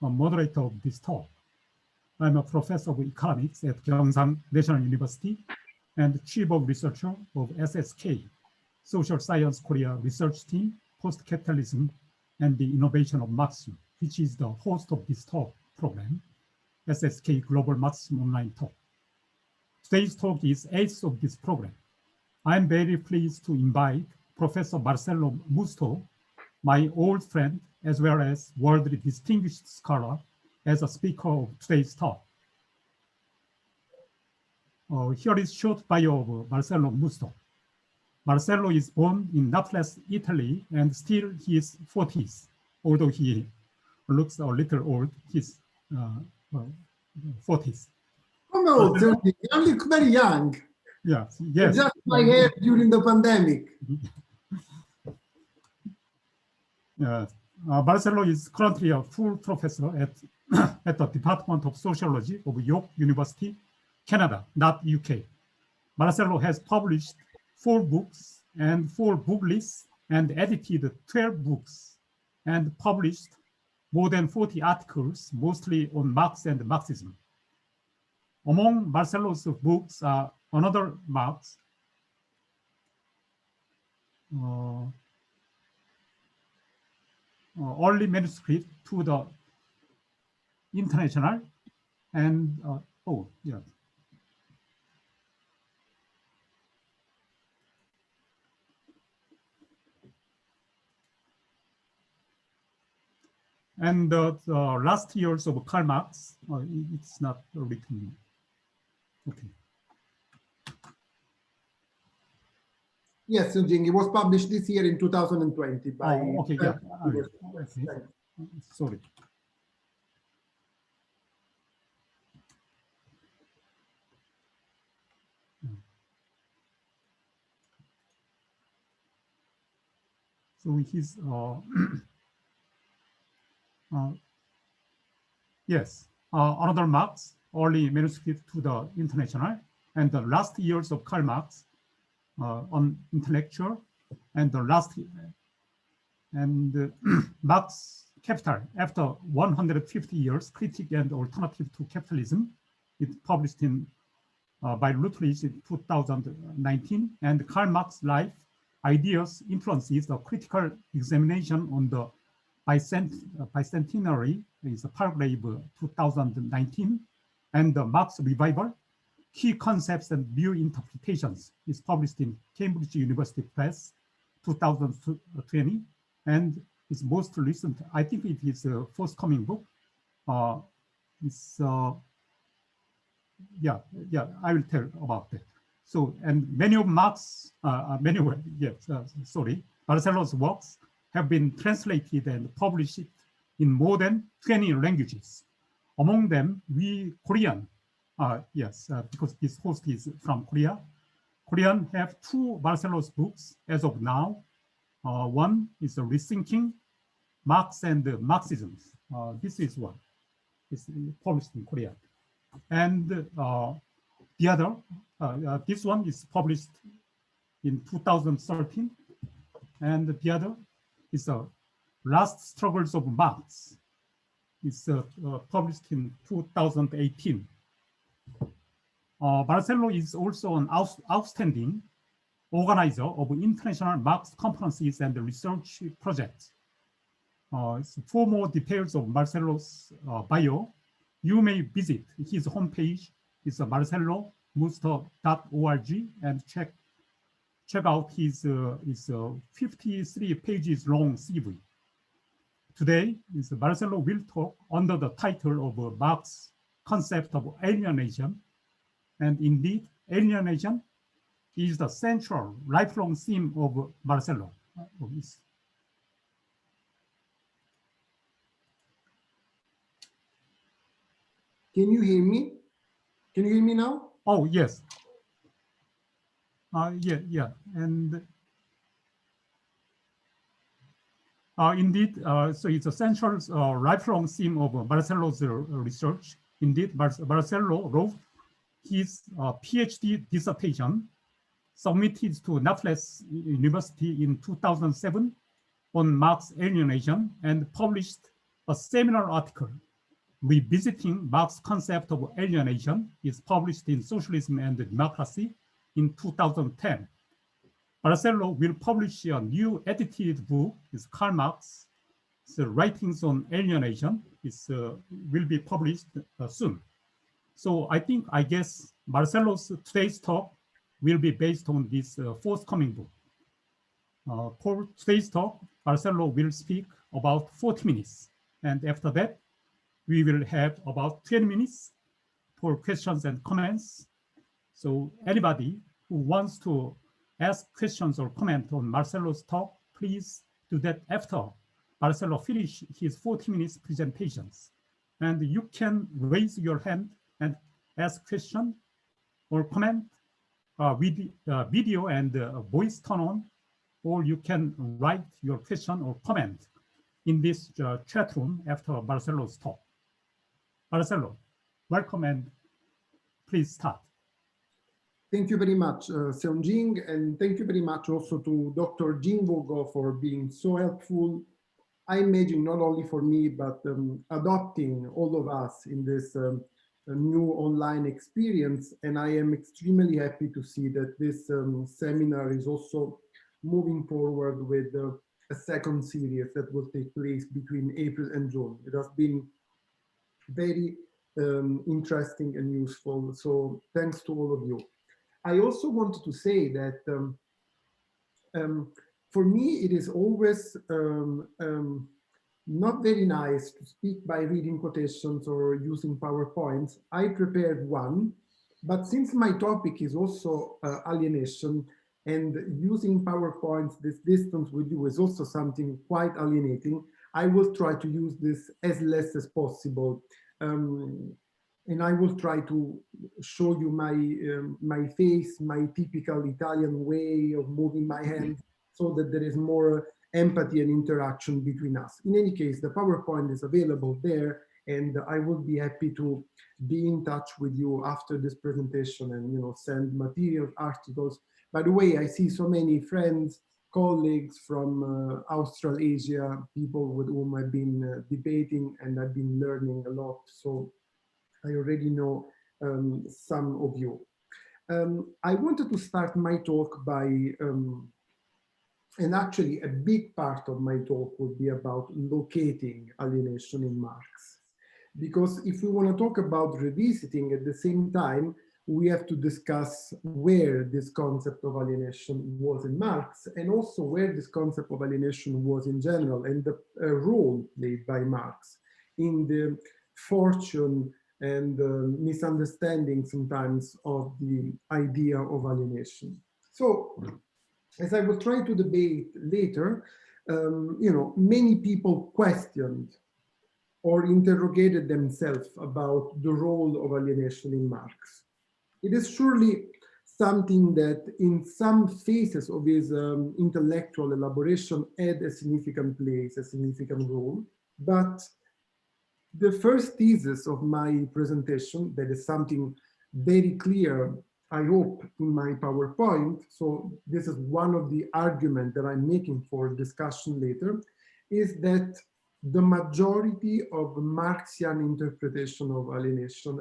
moderator of this talk. I'm a professor of economics at Gyeongsang National University and chief of researcher of SSK, Social Science Korea Research Team, Postcapitalism, and the Innovation of Marxism, which is the host of this talk program, SSK Global Marxism Online Talk. Today's talk is 8th of this program. I'm very pleased to invite Professor Marcello Musto, my old friend, as well as worldly distinguished scholar, as a speaker of today's talk. Here is short bio of Marcello Musto. Marcello is born in Naples, Italy, and still he is 40s, although he looks a little old, he's 40s. Oh no, you look very young. Yes, yes. Just my hair during the pandemic. Marcello is currently a full professor at the Department of Sociology of York University, Canada, not UK. Marcello has published 4 books and 4 book lists and edited 12 books and published more than 40 articles, mostly on Marx and Marxism. Among Marcello's books are Another Marx, early manuscript to the International, and oh yeah. And the last years of Karl Marx, it's not written. Okay. Yes, Seongjin, it was published this year in 2020 by. Oh, okay, yeah. Sorry. So he's yes, Another Marx, early manuscript to the International, and the last years of Karl Marx on intellectual, and the last, and Marx Capital, after 150 years, Critique and Alternative to Capitalism, it published in by Routledge in 2019, and Karl Marx Life, Ideas, Influences, a critical examination on the bicentenary, is Paragraph 2019, and the Marx Revival, Key Concepts and View Interpretations, is published in Cambridge University Press, 2020, and its most recent, I think it is a forthcoming book. It's yeah, I will tell about that. So, and many of Marx, Marcello's works have been translated and published in more than 20 languages. Among them, we Korean, because this host is from Korea, Korean have 2 Marcello's books as of now. One is Rethinking, Marx and Marxism. This is one. It's published in Korea. And the other, this one is published in 2013. And the other is Last Struggles of Marx. It's published in 2018. Marcello is also an outstanding organizer of international Marx conferences and research projects. For more details of Marcello's bio, you may visit his homepage. It's marcellomusto.org, and check out his 53 pages long CV. Today, Marcello will talk under the title of Marx's concept of alienation. And indeed, alienation is the central lifelong theme of Marcello. Can you hear me? Can you hear me now? Oh, yes. Yeah. And indeed, so it's a central lifelong theme of Marcello's research. Indeed, Marcello wrote his PhD dissertation submitted to Naples University in 2007 on Marx alienation, and published a seminal article Revisiting Marx's concept of alienation is published in Socialism and Democracy in 2010. Marcello will publish a new edited book, is Karl Marx's writings on alienation, will be published soon. So I guess Marcello's today's talk will be based on this forthcoming book. For today's talk, Marcello will speak about 40 minutes. And after that, we will have about 20 minutes for questions and comments. So anybody who wants to ask questions or comment on Marcello's talk, please do that after Marcello finish his 40 minutes presentations. And you can raise your hand and ask question or comment with video and voice turn on, or you can write your question or comment in this chat room after Marcello's talk. Marcello, welcome and please start. Thank you very much, Seongjin, and thank you very much also to Dr. Jeong for being so helpful. I imagine not only for me, but adopting all of us in this new online experience. And I am extremely happy to see that this seminar is also moving forward with a second series that will take place between April and June. It has been very interesting and useful. So thanks to all of you. I also wanted to say that for me, it is always not very nice to speak by reading quotations or using PowerPoints. I prepared one, but since my topic is also alienation, and using PowerPoints this distance with you is also something quite alienating, I will try to use this as less as possible. And I will try to show you my face, my typical Italian way of moving my hands, so that there is more empathy and interaction between us. In any case, the PowerPoint is available there, and I will be happy to be in touch with you after this presentation and send materials, articles. By the way, I see so many friends, colleagues from Australasia, people with whom I've been debating and I've been learning a lot. So I already know some of you. I wanted to start my talk by, and actually a big part of my talk will be about locating alienation in Marx. Because if we want to talk about revisiting at the same time, we have to discuss where this concept of alienation was in Marx, and also where this concept of alienation was in general, and the role played by Marx in the fortune and misunderstanding sometimes of the idea of alienation. So, as I will try to debate later, many people questioned or interrogated themselves about the role of alienation in Marx. It is surely something that in some phases of his intellectual elaboration had a significant place, a significant role. But the first thesis of my presentation, that is something very clear, I hope, in my PowerPoint, so this is one of the arguments that I'm making for discussion later, is that the majority of Marxian interpretation of alienation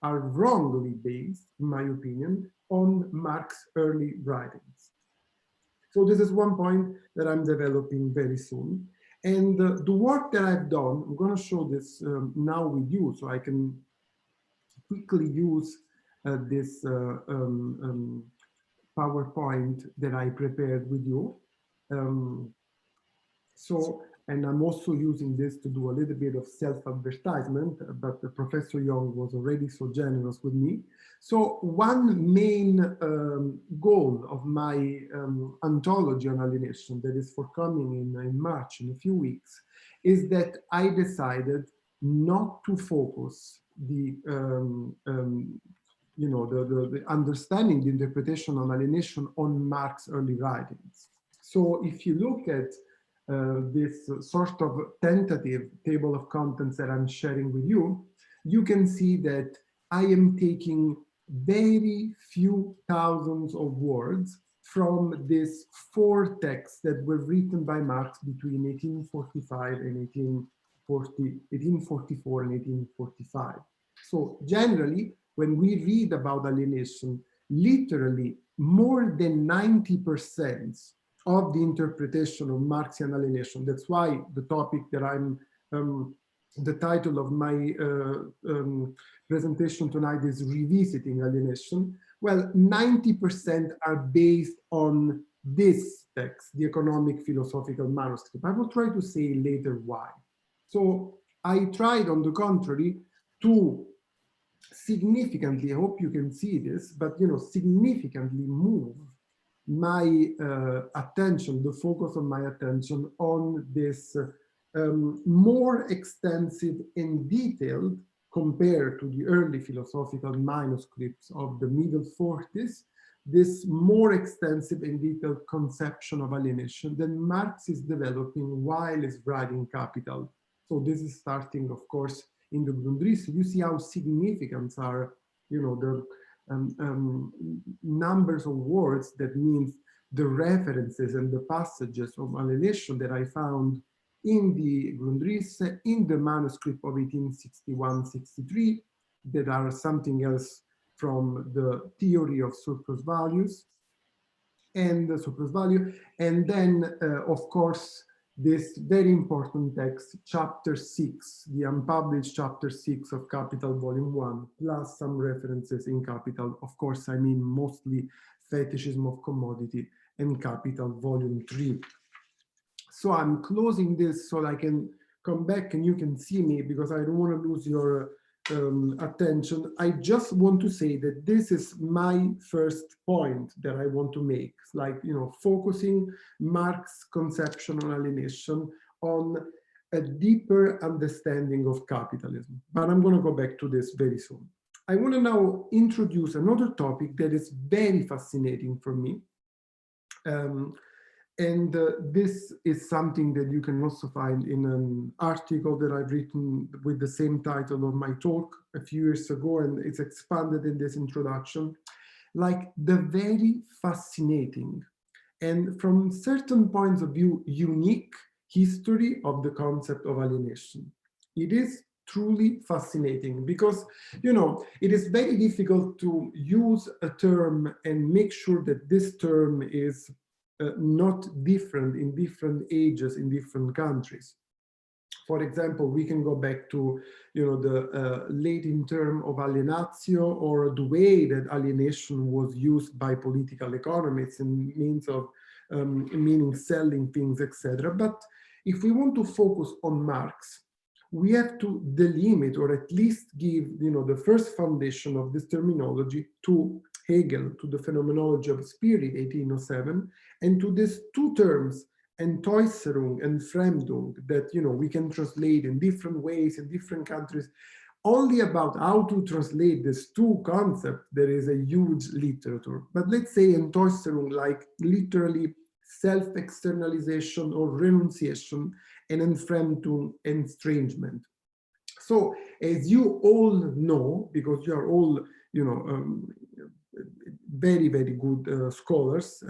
are wrongly based, in my opinion, on Marx's early writings. So this is one point that I'm developing very soon. And the work that I've done, I'm going to show this now with you, so I can quickly use this PowerPoint that I prepared with you. And I'm also using this to do a little bit of self-advertisement, but Professor Jeong was already so generous with me. So one main goal of my anthology on alienation that is forthcoming in March, in a few weeks, is that I decided not to focus the understanding, the interpretation on alienation on Marx's early writings. So if you look at this sort of tentative table of contents that I'm sharing with you, you can see that I am taking very few thousands of words from these 4 texts that were written by Marx between 1845 and 1844 and 1845. So generally, when we read about alienation, literally more than 90% of the interpretation of Marxian alienation, that's why the topic that the title of my presentation tonight is Revisiting Alienation. Well, 90% are based on this text, the economic philosophical manuscript. I will try to say later why. So I tried, on the contrary, to significantly, I hope you can see this, but significantly move my attention, the focus of my attention on this more extensive and detailed, compared to the early philosophical manuscripts of the middle 40s, this more extensive and detailed conception of alienation that Marx is developing while he's writing Capital. So this is starting, of course, in the Grundrisse. You see how significant are, the numbers of words, that means the references and the passages of alienation that I found in the Grundrisse, in the manuscript of 1861-63, that are something else from the theory of surplus values and the surplus value. And then, of course, this very important text, chapter 6, the unpublished chapter 6 of Capital, volume 1, plus some references in Capital. Of course, I mean mostly Fetishism of Commodity and Capital, volume 3. So I'm closing this so I can come back and you can see me, because I don't want to lose your attention. I just want to say that this is my first point that I want to make, like, focusing Marx's conception on alienation on a deeper understanding of capitalism. But I'm going to go back to this very soon. I want to now introduce another topic that is very fascinating for me. And this is something that you can also find in an article that I've written with the same title of my talk a few years ago, and it's expanded in this introduction, like the very fascinating and from certain points of view unique history of the concept of alienation. It is truly fascinating because, it is very difficult to use a term and make sure that this term is not different in different ages in different countries. For example, we can go back to the Latin term of alienatio, or the way that alienation was used by political economists in means of meaning selling things, etc. But if we want to focus on Marx, we have to delimit, or at least give the first foundation of this terminology to Hegel, to the phenomenology of spirit, 1807, and to these two terms, Entäußerung and Fremdung, that we can translate in different ways in different countries. Only about how to translate these two concepts, there is a huge literature. But let's say Entäußerung, like literally self-externalization or renunciation, and Entfremdung, estrangement. So as you all know, because you are all very, very good scholars,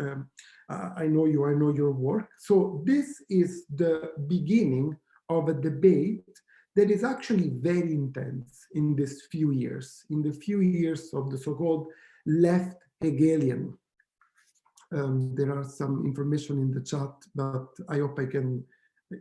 I know you, I know your work. So this is the beginning of a debate that is actually very intense in these few years, in the few years of the so-called left Hegelian. There are some information in the chat, but I hope I can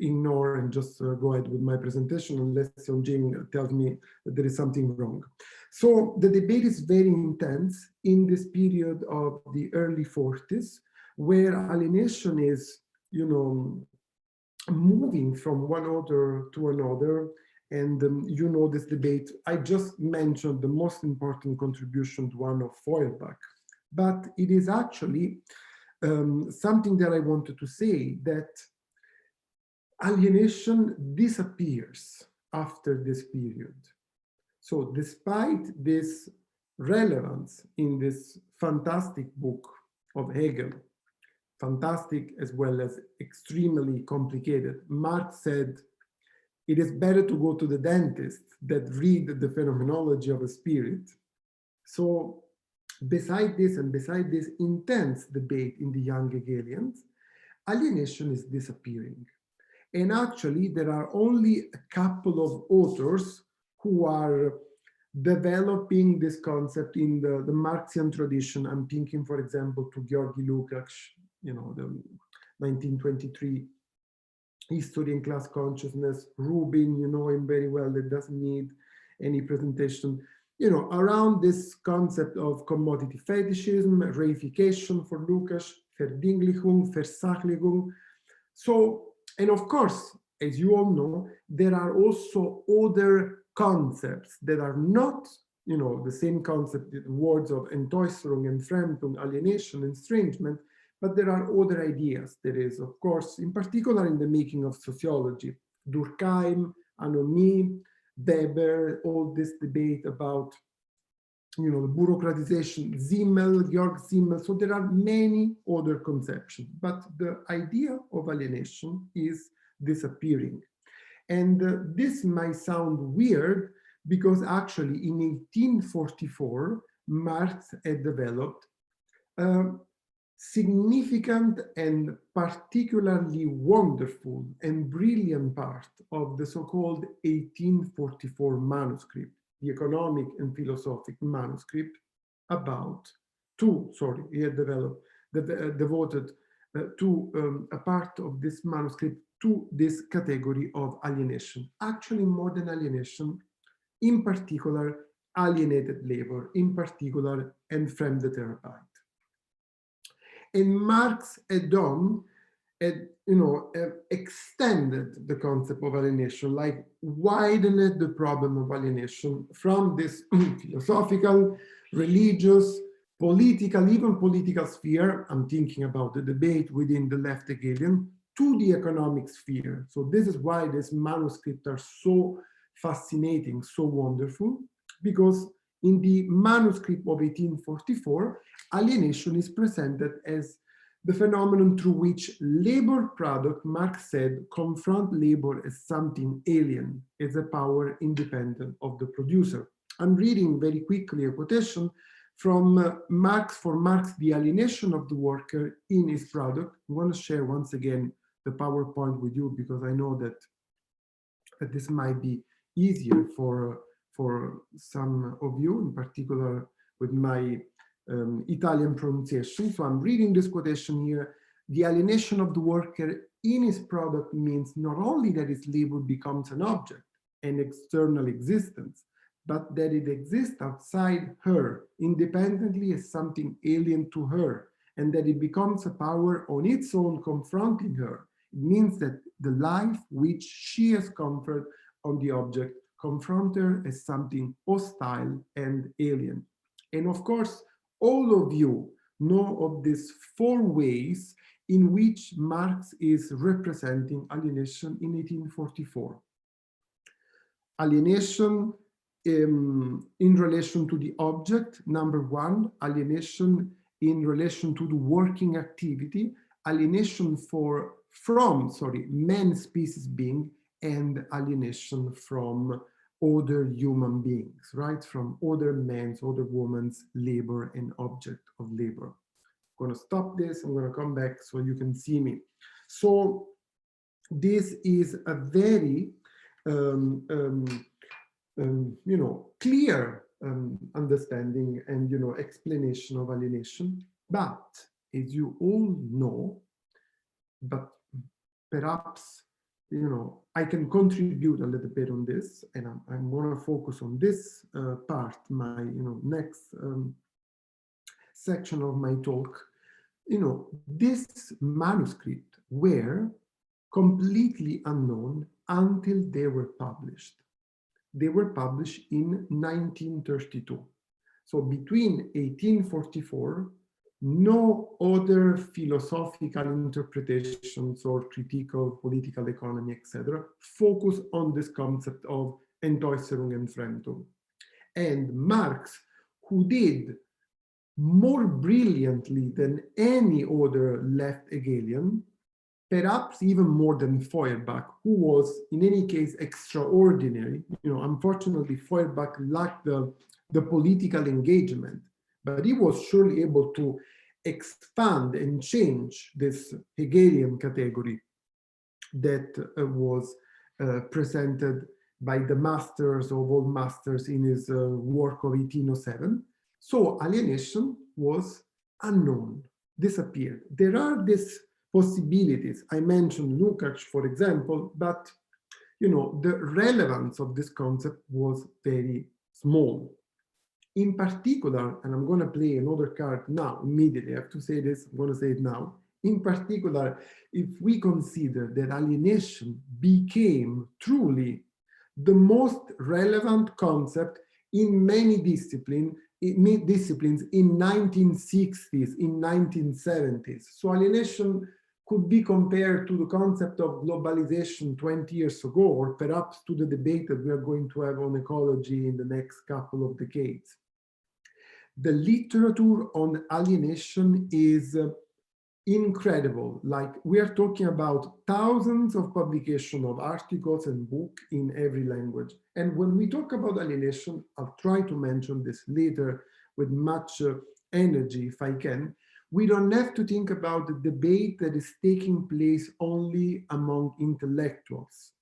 ignore and just go ahead with my presentation unless Seongjin tells me that there is something wrong. So the debate is very intense in this period of the early 40s, where alienation is, moving from one order to another. And this debate, I just mentioned the most important contribution to one of Feuerbach, but it is actually something that I wanted to say, that alienation disappears after this period. So despite this relevance in this fantastic book of Hegel, fantastic as well as extremely complicated, Marx said, it is better to go to the dentist than read the phenomenology of a spirit. So beside this and beside this intense debate in the young Hegelians, alienation is disappearing. And actually, there are only a couple of authors who are developing this concept in the Marxian tradition. I'm thinking, for example, to Georgi Lukács, you know, the 1923 History and Class Consciousness. Rubin, you know him very well, that doesn't need any presentation. You know, around this concept of commodity fetishism, reification for Lukács, Verdinglichung, Versachlichung. So, and of course, as you all know, there are also other concepts that are not, you know, the same concept, the words of Entäußerung, Entfremdung, alienation, estrangement, but there are other ideas. There is, of course, in particular in the making of sociology, Durkheim, Anomy, Weber, all this debate about, you know, the bureaucratization, Simmel, Georg Simmel. So there are many other conceptions, but the idea of alienation is disappearing. And this might sound weird because actually in 1844, Marx had developed a significant and particularly wonderful and brilliant part of the so-called 1844 manuscript, the economic and philosophic manuscript about he had developed, devoted to a part of this manuscript to this category of alienation. Actually, more than alienation, in particular, alienated labor, in particular, entfremdete Arbeit. And Marx had done, extended the concept of alienation, like widened the problem of alienation from this philosophical, religious, political, even political sphere. I'm thinking about the debate within the left Hegelian, to the economic sphere. So this is why these manuscripts are so fascinating, so wonderful, because in the manuscript of 1844, alienation is presented as the phenomenon through which labor product, Marx said, confront labor as something alien, as a power independent of the producer. I'm reading very quickly a quotation from Marx, for Marx, the alienation of the worker in his product. I want to share once again the PowerPoint with you because I know that this might be easier for some of you, in particular with my Italian pronunciation. So I'm reading this quotation here. The alienation of the worker in his product means not only that his labor becomes an object, an external existence, but that it exists outside her, independently as something alien to her, and that it becomes a power on its own confronting her. It means that the life which she has conferred on the object confront her as something hostile and alien. And of course, all of you know of these four ways in which Marx is representing alienation in 1844. Alienation in relation to the object, number one, alienation in relation to the working activity, alienation from man species being, and alienation from other human beings, right? From other men's, other women's labor and object of labor. I'm going to stop this. I'm going to come back so you can see me. So this is a very, clear understanding and, explanation of alienation. But as you all know, but perhaps, I can contribute a little bit on this, and I'm going to focus on this part, my, next section of my talk. This manuscript were completely unknown until they were published. They were published in 1932. So between 1844, no other philosophical interpretations or critique of political economy, etc., focus on this concept of Entäußerung and Entfremdung. And Marx, who did more brilliantly than any other left Hegelian, perhaps even more than Feuerbach, who was in any case extraordinary. Unfortunately, Feuerbach lacked the political engagement, but he was surely able to expand and change this Hegelian category that was presented by the masters of all masters in his work of 1807. So alienation was unknown, disappeared. There are these possibilities. I mentioned Lukács, for example, but you know, the relevance of this concept was very small. In particular, and I'm going to play another card now, immediately, I have to say this, I'm going to say it now. In particular, if we consider that alienation became truly the most relevant concept in many disciplines in 1960s, in 1970s. So alienation could be compared to the concept of globalization 20 years ago, or perhaps to the debate that we are going to have on ecology in the next couple of decades. The literature on alienation is incredible. Like, we are talking about thousands of publications of articles and books in every language. And when we talk about alienation, I'll try to mention this later with much energy if I can. We don't have to think about the debate that is taking place only among intellectuals.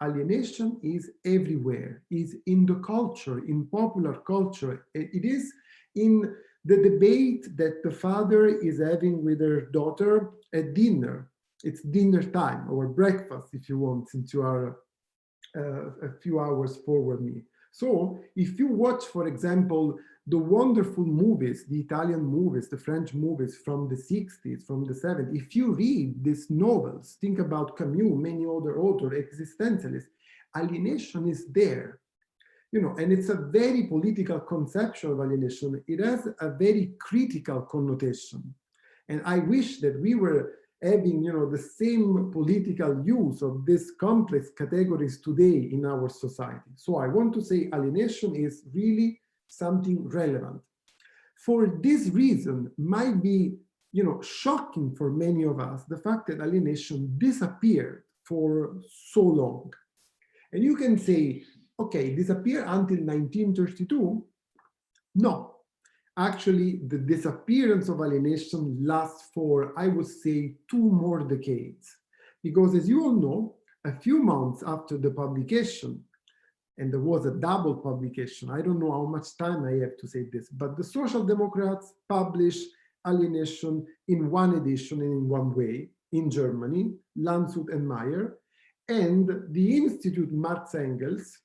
Alienation is everywhere, is in the culture, in popular culture. It is in the debate that the father is having with her daughter at dinner. It's dinner time, or breakfast if you want, since you are a few hours forward me. So if you watch, for example, the wonderful movies, the Italian movies, the French movies from the 60s, from the 70s, if you read these novels, think about Camus, many other authors, existentialists, alienation is there. You know, and it's a very political conception of alienation. It has a very critical connotation. And I wish that we were having, you know, the same political use of these complex categories today in our society. So I want to say alienation is really something relevant. For this reason, might be, you know, shocking for many of us, the fact that alienation disappeared for so long. And you can say, okay, disappear until 1932? No. Actually, the disappearance of alienation lasts for, I would say, 2 more decades. Because as you all know, a few months after the publication, and there was a double publication, I don't know how much time I have to say this, but the Social Democrats published alienation in one edition and in one way, in Germany, Landshut and Meyer, and the Institute Marx Engels,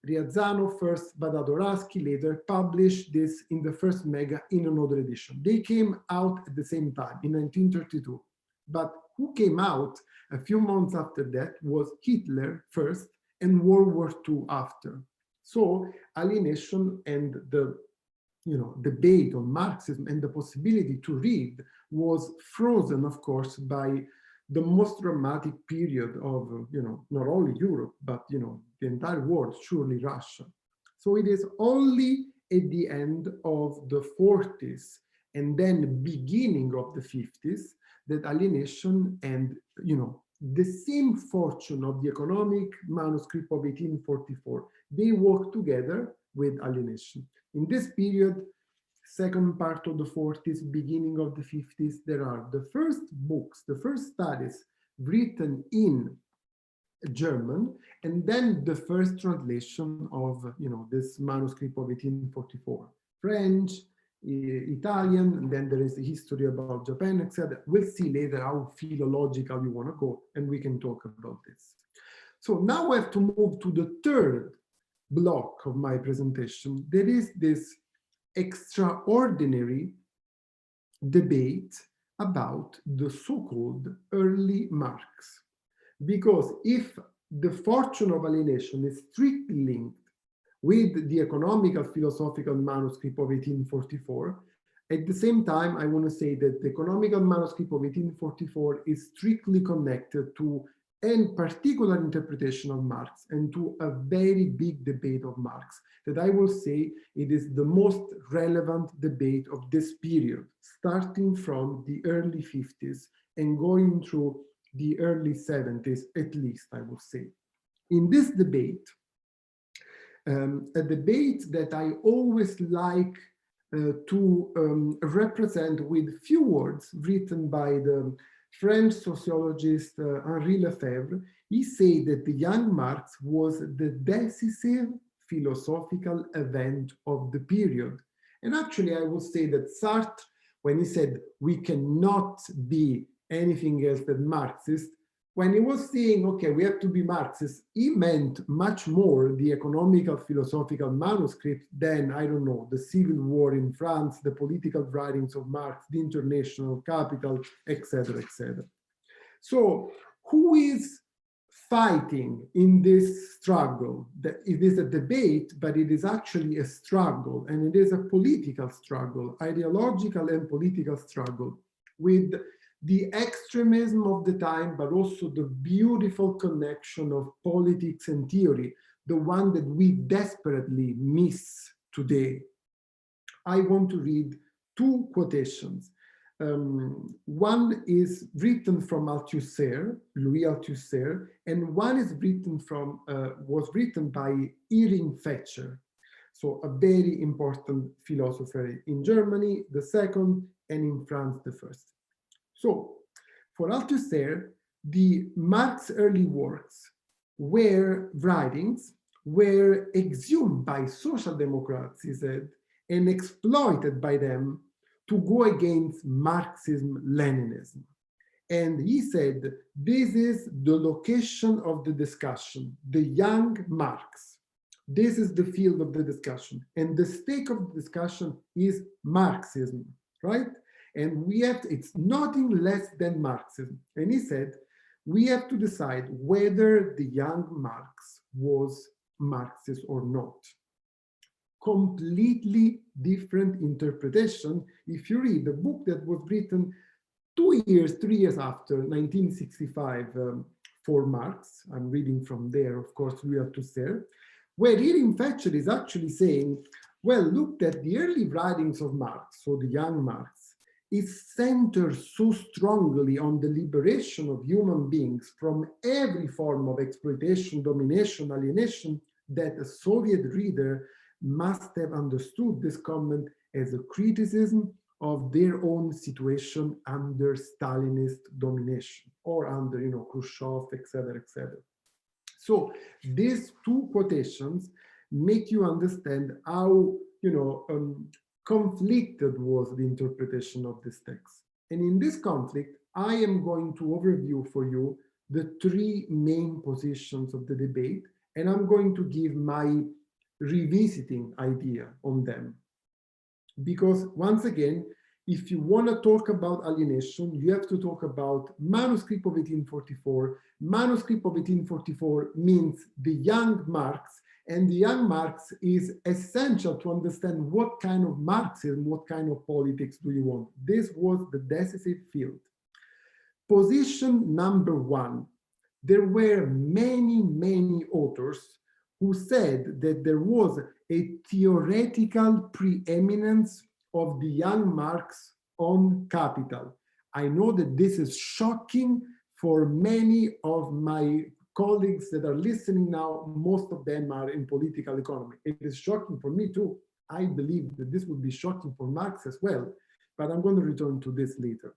Riazzano first, but Adoraski later, published this in the first mega in another edition. They came out at the same time, in 1932. But who came out a few months after that was Hitler first and World War II after. So alienation and the, you know, debate on Marxism and the possibility to read was frozen, of course, by the most dramatic period of, you know, not only Europe, but, you know, the entire world, surely Russia. So it is only at the end of the 40s and then beginning of the 50s that alienation and, you know, the same fortune of the economic manuscript of 1844, they work together with alienation. In this period, second part of the 40s, beginning of the 50s, there are the first books, the first studies written in German, and then the first translation of, you know, this manuscript of 1844. French, Italian, and then there is the history about Japan, etc. We'll see later how philological you want to go, and we can talk about this. So now I have to move to the third block of my presentation. There is this extraordinary debate about the so-called early Marx. Because if the fortune of alienation is strictly linked with the economical philosophical manuscript of 1844, at the same time, I want to say that the economical manuscript of 1844 is strictly connected to a particular interpretation of Marx and to a very big debate of Marx that I will say it is the most relevant debate of this period, starting from the early 50s and going through the early 70s, at least, I would say. In this debate, a debate that I always like to represent with few words written by the French sociologist Henri Lefebvre, he said that the young Marx was the decisive philosophical event of the period. And actually, I would say that Sartre, when he said we cannot be anything else than Marxist, when he was saying, okay, we have to be Marxist, he meant much more the economical philosophical manuscript than, I don't know, the Civil War in France, the political writings of Marx, the International Capital, etc., etc. So who is fighting in this struggle? It is a debate, but it is actually a struggle, and it is a political struggle, ideological and political struggle, with the extremism of the time, but also the beautiful connection of politics and theory, the one that we desperately miss today. I want to read two quotations. One is written from Althusser, Louis Althusser, and one is written from, was written by Irving Fetcher. So a very important philosopher in Germany, the second, and in France, the first. So for Althusser, the Marx early works were writings, were exhumed by social democrats, he said, and exploited by them to go against Marxism-Leninism. And he said, this is the location of the discussion, the young Marx. This is the field of the discussion. And the stake of the discussion is Marxism, right? And we have to, it's nothing less than Marxism. And he said, we have to decide whether the young Marx was Marxist or not. Completely different interpretation if you read the book that was written 3 years after 1965 for Marx. I'm reading from there, of course, we have to say, where Irving Fetcher is actually saying, well, look at the early writings of Marx, so the young Marx, is centered so strongly on the liberation of human beings from every form of exploitation, domination, alienation, that a Soviet reader must have understood this comment as a criticism of their own situation under Stalinist domination or under, Khrushchev, etc., etc. So these two quotations make you understand how, conflicted was the interpretation of this text. And in this conflict, I am going to overview for you the three main positions of the debate, and I'm going to give my revisiting idea on them. Because once again, if you want to talk about alienation, you have to talk about manuscript of 1844. Manuscript of 1844 means the young Marx, and the young Marx is essential to understand what kind of Marxism, what kind of politics do you want. This was the decisive field. Position number one, there were many authors who said that there was a theoretical preeminence of the young Marx on Capital. I know that this is shocking for many of my colleagues that are listening now. Most of them are in political economy. It is shocking for me too. I believe that this would be shocking for Marx as well, but I'm going to return to this later.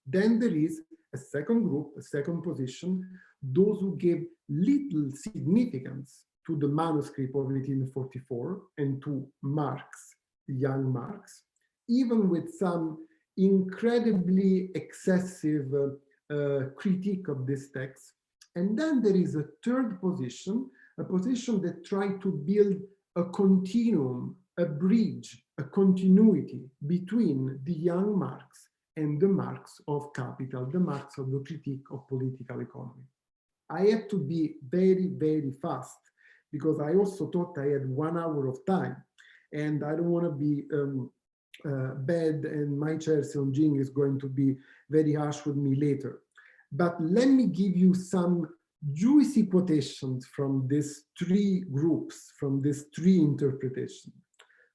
Then there is a second group, a second position, those who gave little significance to the manuscript of 1844 and to Marx, the young Marx, even with some incredibly excessive critique of this text. And then there is a third position, a position that tried to build a continuum, a bridge, a continuity between the young Marx and the Marx of Capital, the Marx of the critique of political economy. I had to be very fast because I also thought I had 1 hour of time, and I don't want to be bad, and my chair Seongjin is going to be very harsh with me later. But let me give you some juicy quotations from these three groups, from these three interpretations.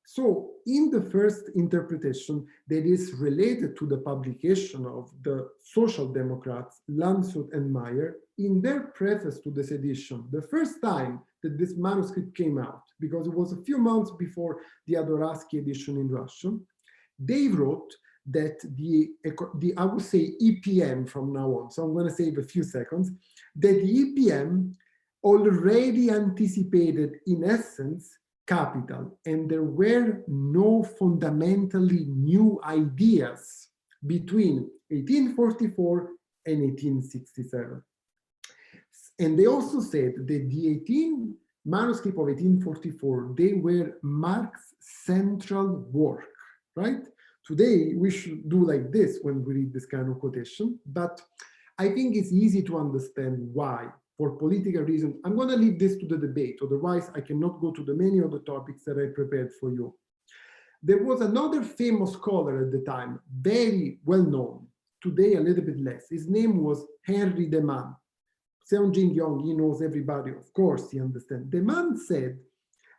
So in the first interpretation that is related to the publication of the Social Democrats, Landshut and Meyer, in their preface to this edition, the first time that this manuscript came out, because it was a few months before the Adoraski edition in Russian, they wrote that the I would say EPM from now on, so I'm going to save a few seconds, that the EPM already anticipated, in essence, capital, and there were no fundamentally new ideas between 1844 and 1867. And they also said that the 18 manuscript of 1844, they were Marx's central work, right? Today, we should do like this when we read this kind of quotation, but I think it's easy to understand why. For political reasons, I'm going to leave this to the debate, otherwise I cannot go to the many other topics that I prepared for you. There was another famous scholar at the time, very well known, today a little bit less. His name was Henry de Man. Seongjin Jeong, he knows everybody, of course, he understands. The man said,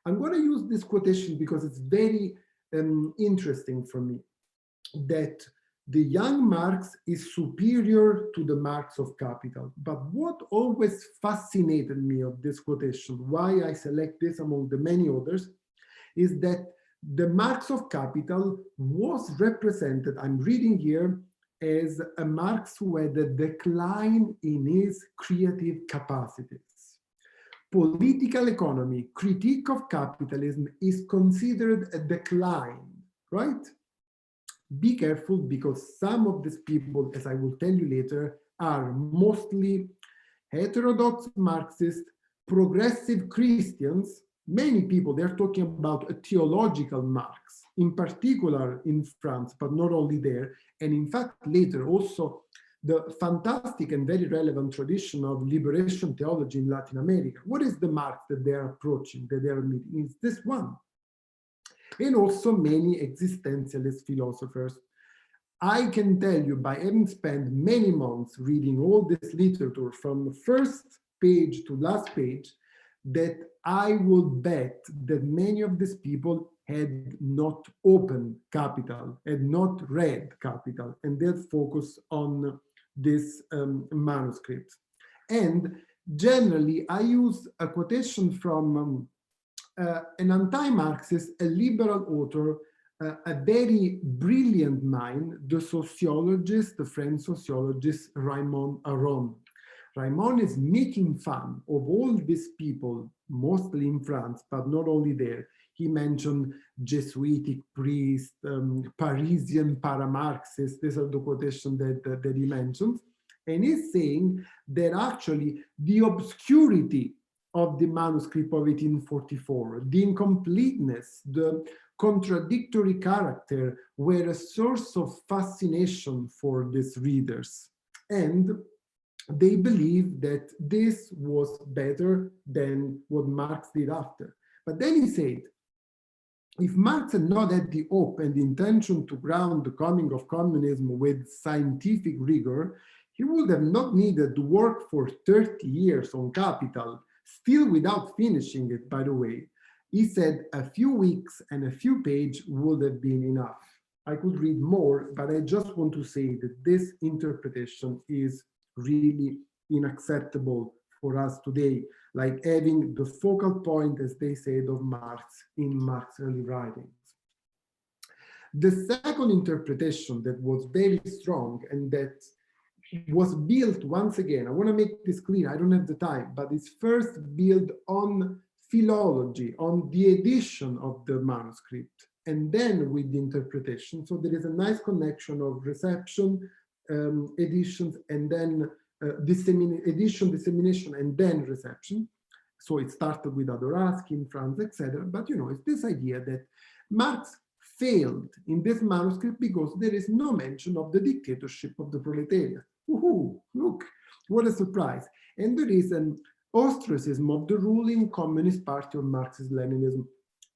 I'm going to use this quotation because it's very interesting for me, that the young Marx is superior to the Marx of Capital. But what always fascinated me of this quotation, why I select this among the many others, is that the Marx of Capital was represented, I'm reading here, as a Marx who had a decline in his creative capacities. Political economy, critique of capitalism is considered a decline, right? Be careful, because some of these people, as I will tell you later, are mostly heterodox Marxist, progressive Christians. Many people, they're talking about a theological Marx, in particular in France, but not only there. And in fact, later also the fantastic and very relevant tradition of liberation theology in Latin America. What is the Marx that they're approaching, that they're meeting? It's this one. And also many existentialist philosophers. I can tell you, by having spent many months reading all this literature from first page to last page, that I would bet that many of these people had not opened Capital, had not read Capital, and they'd focus on this manuscript. And generally, I use a quotation from an anti-Marxist, a liberal author, a very brilliant mind, the sociologist, the French sociologist, Raymond Aron. Raymond is making fun of all these people, mostly in France, but not only there. He mentioned Jesuitic priests, Parisian para-Marxists. These are the quotations that he mentions. And he's saying that actually the obscurity of the manuscript of 1844, the incompleteness, the contradictory character were a source of fascination for these readers. And they believed that this was better than what Marx did after. But then he said, if Marx had not had the hope and the intention to ground the coming of communism with scientific rigor, he would have not needed to work for 30 years on Capital, still without finishing it, by the way. He said a few weeks and a few pages would have been enough. I could read more, but I just want to say that this interpretation is really unacceptable for us today, like having the focal point, as they said, of Marx in Marx's early writings. The second interpretation that was very strong and that was built, once again, I want to make this clear, I don't have the time, but it's first built on philology, on the edition of the manuscript, and then with the interpretation. So there is a nice connection of reception, editions, and then dissemination, and then reception. So it started with Adoraski in France, etc. But it's this idea that Marx failed in this manuscript because there is no mention of the dictatorship of the proletariat. Woohoo, look, what a surprise. And there is an ostracism of the ruling Communist Party of Marxist-Leninism.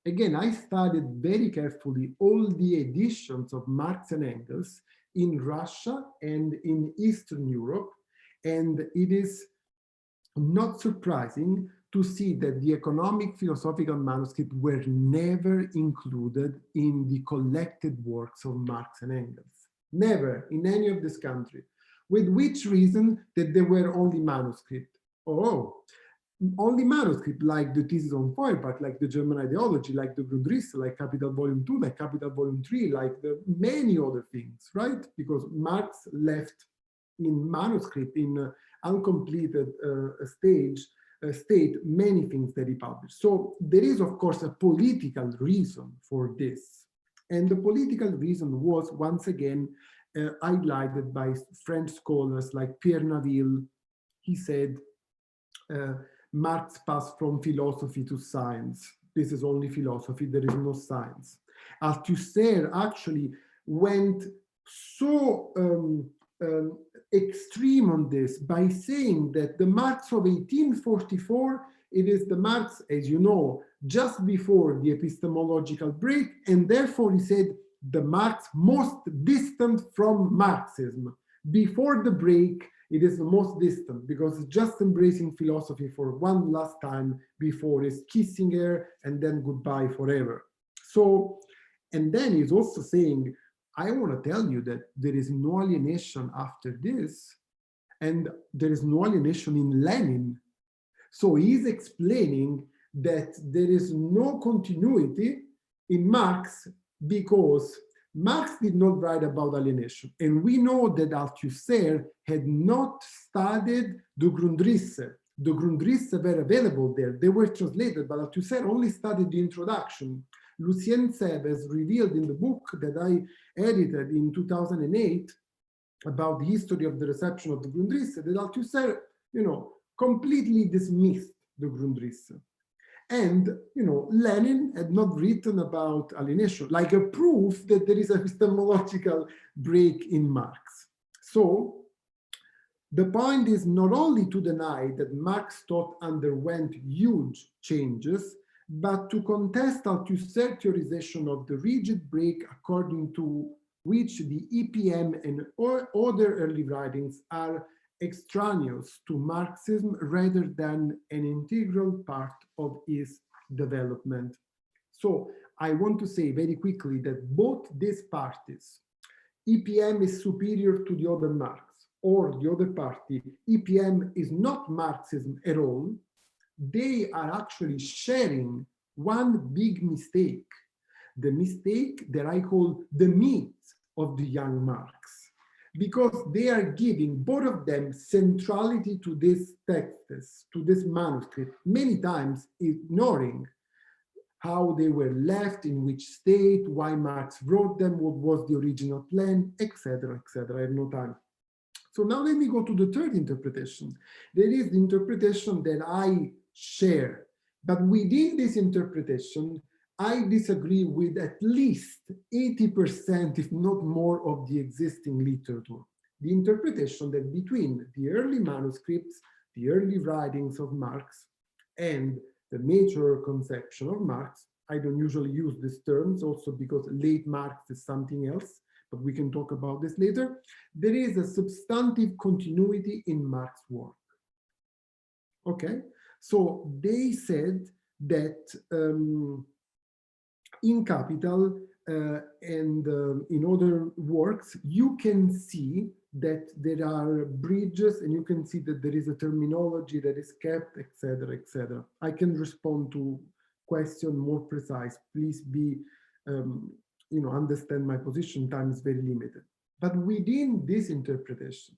Again, I studied very carefully all the editions of Marx and Engels in Russia and in Eastern Europe, and it is not surprising to see that the economic philosophical manuscripts were never included in the collected works of Marx and Engels. Never in any of this country. With which reason? That they were only manuscript. Oh, only manuscript, like the thesis on Feuerbach, like the German ideology, like the Grundrisse, like Capital Volume 2, like Capital Volume 3, like the many other things, right? Because Marx left in manuscript, in uncompleted state, many things that he published. So there is, of course, a political reason for this. And the political reason was, once again, highlighted by French scholars like Pierre Naville. He said, Marx passed from philosophy to science. This is only philosophy, there is no science. Althusser actually went so extreme on this by saying that the Marx of 1844, it is the Marx, as you know, just before the epistemological break, and therefore he said the Marx most distant from Marxism. Before the break, it is the most distant because it's just embracing philosophy for one last time before it's kissing her and then goodbye forever. So, and then he's also saying, I want to tell you that there is no alienation after this, and there is no alienation in Lenin. So he's explaining that there is no continuity in Marx because Marx did not write about alienation. And we know that Althusser had not studied the Grundrisse. The Grundrisse were available there. They were translated, but Althusser only studied the introduction. Lucien Seves revealed in the book that I edited in 2008 about the history of the reception of the Grundrisse that Althusser, completely dismissed the Grundrisse. And, Lenin had not written about alienation, like a proof that there is a epistemological break in Marx. So the point is not only to deny that Marx thought underwent huge changes, but to contest Althusser theorization of the rigid break according to which the EPM and other early writings are extraneous to Marxism rather than an integral part of its development. So I want to say very quickly that both these parties, EPM is superior to the other Marx, or the other party, EPM is not Marxism at all, they are actually sharing one big mistake, the mistake that I call the myth of the young Marx, because they are giving, both of them, centrality to this text, to this manuscript, many times ignoring how they were left, in which state, why Marx wrote them, what was the original plan, etc., etc. I have no time. So now let me go to the third interpretation. There is the interpretation that I share, but within this interpretation, I disagree with at least 80%, if not more, of the existing literature. The interpretation that between the early manuscripts, the early writings of Marx, and the major conception of Marx, I don't usually use these terms also because late Marx is something else, but we can talk about this later. There is a substantive continuity in Marx's work. Okay, so they said that in Capital and in other works, you can see that there are bridges and you can see that there is a terminology that is kept, etc., etc. I can respond to question more precise. Please be, understand my position. Time is very limited. But within this interpretation,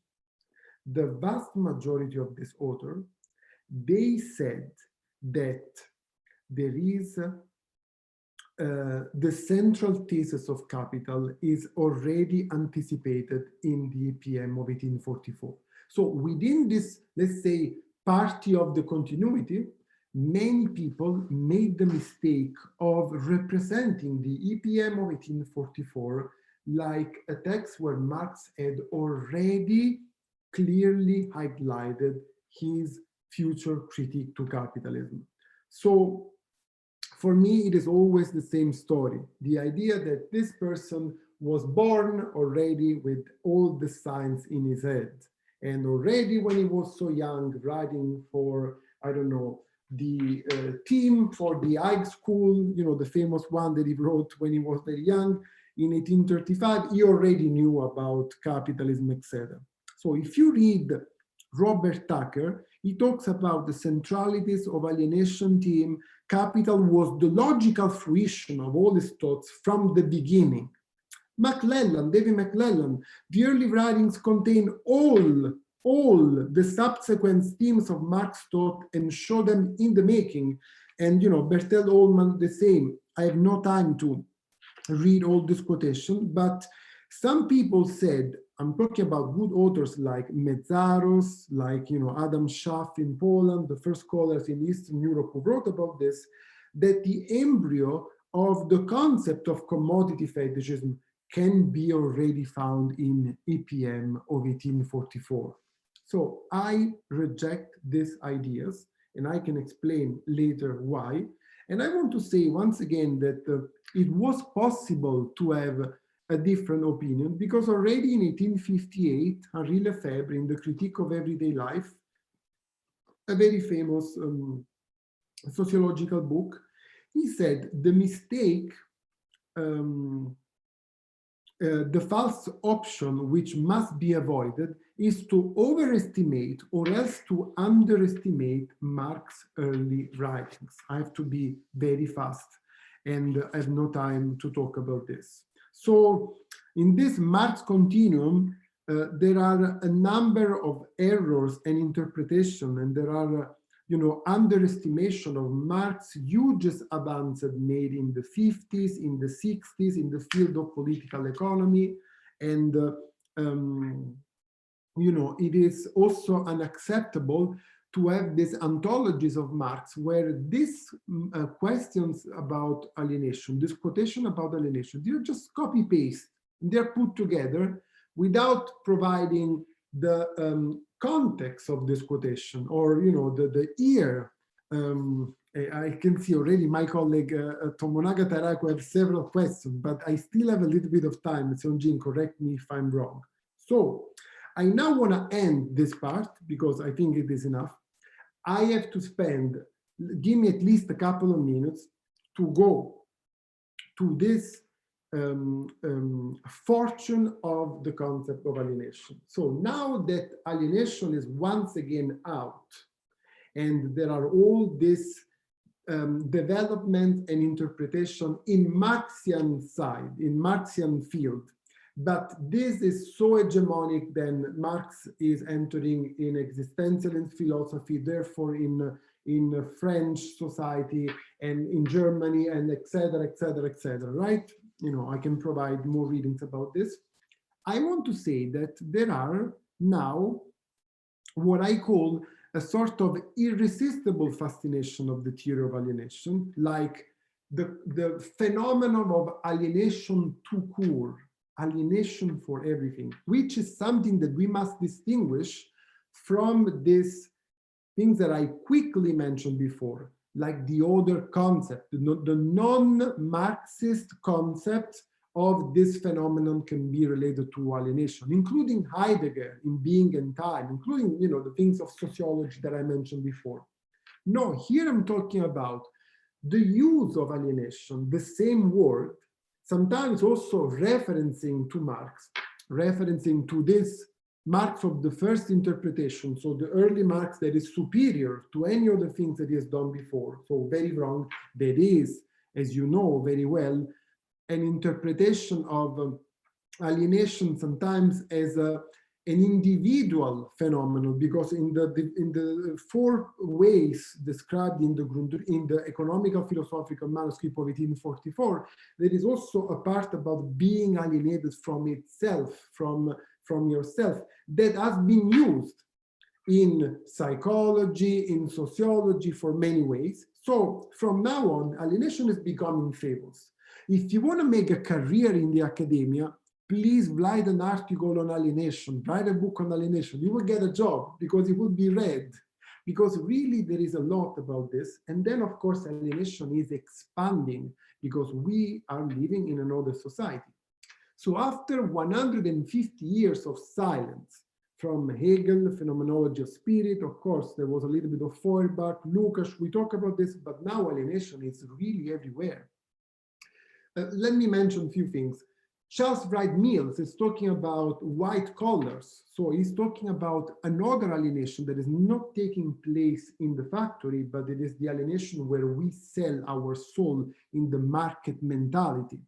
the vast majority of this author, they said that there is the central thesis of Capital is already anticipated in the EPM of 1844. So within this, let's say, party of the continuity, many people made the mistake of representing the EPM of 1844 like a text where Marx had already clearly highlighted his future critique to capitalism. So for me, it is always the same story. The idea that this person was born already with all the signs in his head. And already when he was so young, writing for, I don't know, the team for the high school, the famous one that he wrote when he was very young, in 1835, he already knew about capitalism, etc. So if you read Robert Tucker, He talks about the centralities of alienation theme. Capital was the logical fruition of all his thoughts from the beginning. David McClellan, the early writings contain all the subsequent themes of Marx thought and show them in the making. And, Bertel Ohlmann, the same. I have no time to read all this quotation, but some people said, I'm talking about good authors like Medzaros, like, Adam Schaff in Poland, the first scholars in Eastern Europe who wrote about this, that the embryo of the concept of commodity fetishism can be already found in EPM of 1844. So I reject these ideas, and I can explain later why. And I want to say once again that it was possible to have a different opinion, because already in 1858, Henri Lefebvre, in the Critique of Everyday Life, a very famous sociological book, he said the mistake, the false option which must be avoided is to overestimate or else to underestimate Marx's early writings. I have to be very fast and I have no time to talk about this. So in this Marx continuum, there are a number of errors and interpretation, and there are underestimation of Marx's huge advances made in the 50s, in the 60s, in the field of political economy. And, it is also unacceptable to have these anthologies of Marx where these questions about alienation, this quotation about alienation, they're just copy-paste. They're put together without providing the context of this quotation, or the ear. I can see already my colleague Tomonaga Taraku have several questions, but I still have a little bit of time. Seongjin, correct me if I'm wrong. So I now want to end this part because I think it is enough. I have to give me at least a couple of minutes to go to this fortune of the concept of alienation. So now that alienation is once again out, and there are all this development and interpretation in Marxian side, in Marxian field, but this is so hegemonic, then Marx is entering in existentialist philosophy, therefore in French society and in Germany, and etc., right? I can provide more readings about this. I want to say that there are now what I call a sort of irresistible fascination of the theory of alienation, like the phenomenon of alienation tout court, alienation for everything, which is something that we must distinguish from these things that I quickly mentioned before, like the other concept, the non-Marxist concept of this phenomenon can be related to alienation, including Heidegger in Being and Time, including the things of sociology that I mentioned before. No, here I'm talking about the use of alienation, the same word, sometimes also referencing to Marx, referencing to this Marx of the first interpretation, so the early Marx that is superior to any of the things that he has done before, so very wrong. That is, as you know very well, an interpretation of alienation sometimes as an individual phenomenon, because in the 4 ways described in the Economical Philosophical Manuscript of 1844, there is also a part about being alienated from itself, from yourself, that has been used in psychology, in sociology, for many ways. So from now on, alienation is becoming famous. If you want to make a career in the academia, please write an article on alienation, write a book on alienation. You will get a job because it will be read, because really there is a lot about this. And then, of course, alienation is expanding because we are living in another society. So after 150 years of silence from Hegel, the phenomenology of spirit, of course, there was a little bit of Feuerbach, Lukács, we talk about this, but now alienation is really everywhere. Let me mention a few things. Charles Wright Mills is talking about white collars. So he's talking about another alienation that is not taking place in the factory, but it is the alienation where we sell our soul in the market mentality.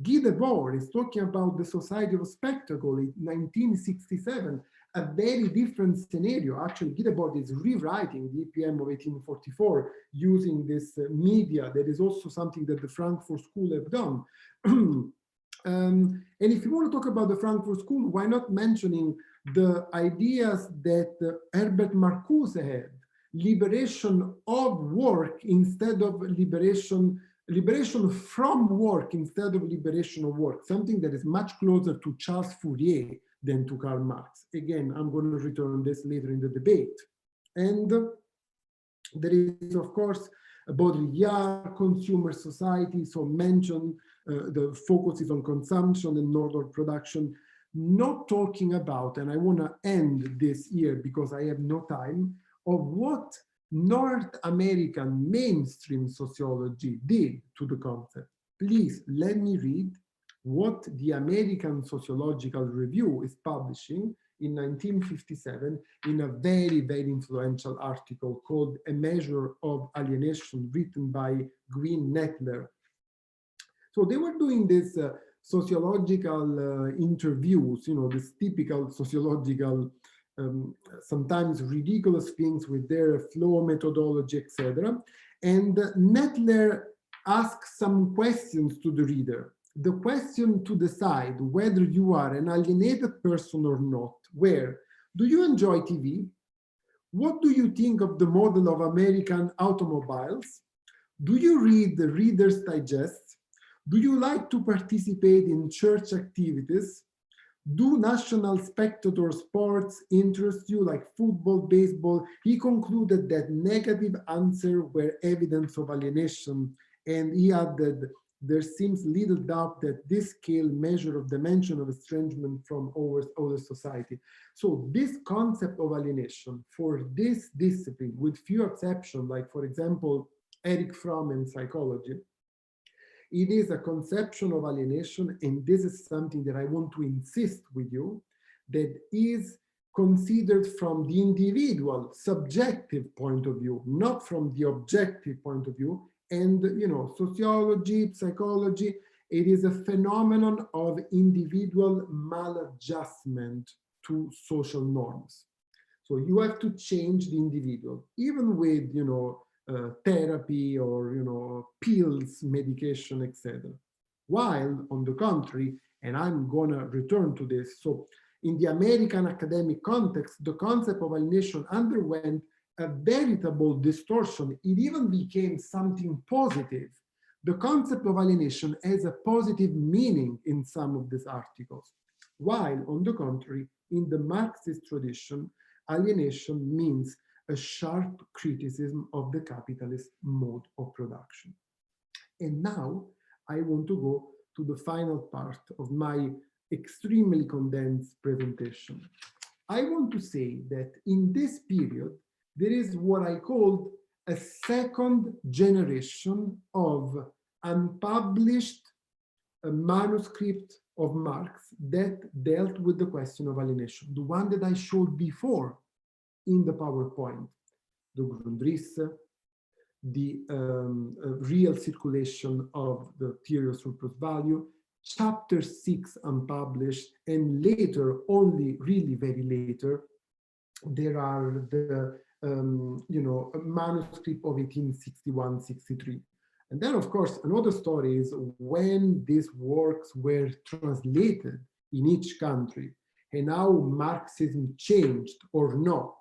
Guy Debord is talking about the society of spectacle in 1967, a very different scenario. Actually, Guy Debord is rewriting the EPM of 1844 using this media. That is also something that the Frankfurt School have done. And if you want to talk about the Frankfurt School, why not mentioning the ideas that Herbert Marcuse had? Liberation of work instead of liberation from work instead of liberation of work, something that is much closer to Charles Fourier than to Karl Marx. Again, I'm going to return this later in the debate. And there is, of course, Baudrillard, consumer society, so mention the focus is on consumption and not on production. Not talking about, and I want to end this here because I have no time, of what North American mainstream sociology did to the concept. Please let me read what the American Sociological Review is publishing in 1957 in a very, very influential article called A Measure of Alienation, written by Gwynne Nettler. So they were doing this sociological interviews, you know, this typical sociological, sometimes ridiculous things with their flow methodology, etc. And Nettler asks some questions to the reader. The question to decide whether you are an alienated person or not, where do you enjoy TV? What do you think of the model of American automobiles? Do you read the Reader's Digest? Do you like to participate in church activities? Do national spectator sports interest you, like football, baseball? He concluded that negative answers were evidence of alienation, and he added, there seems little doubt that this scale measure of dimension of estrangement from our society. So this concept of alienation for this discipline, with few exceptions, like for example, Erich Fromm in psychology, it is a conception of alienation, and this is something that I want to insist with you, that is considered from the individual subjective point of view, not from the objective point of view. And, you know, sociology, psychology, it is a phenomenon of individual maladjustment to social norms. So you have to change the individual, even with, you know, therapy or, you know, pills, medication, etc. While on the contrary, and I'm gonna return to this, so in the American academic context, the concept of alienation underwent a veritable distortion. It even became something positive. The concept of alienation has a positive meaning in some of these articles, while on the contrary, in the Marxist tradition, alienation means a sharp criticism of the capitalist mode of production. And now I want to go to the final part of my extremely condensed presentation. I want to say that in this period, there is what I called a second generation of unpublished manuscript of Marx that dealt with the question of alienation. The one that I showed before in the PowerPoint, the Grundrisse, the real circulation of the theory of surplus value, chapter 6 unpublished, and later, only really very later, there are the you know, manuscript of 1861-63. And then, of course, another story is when these works were translated in each country and how Marxism changed or not.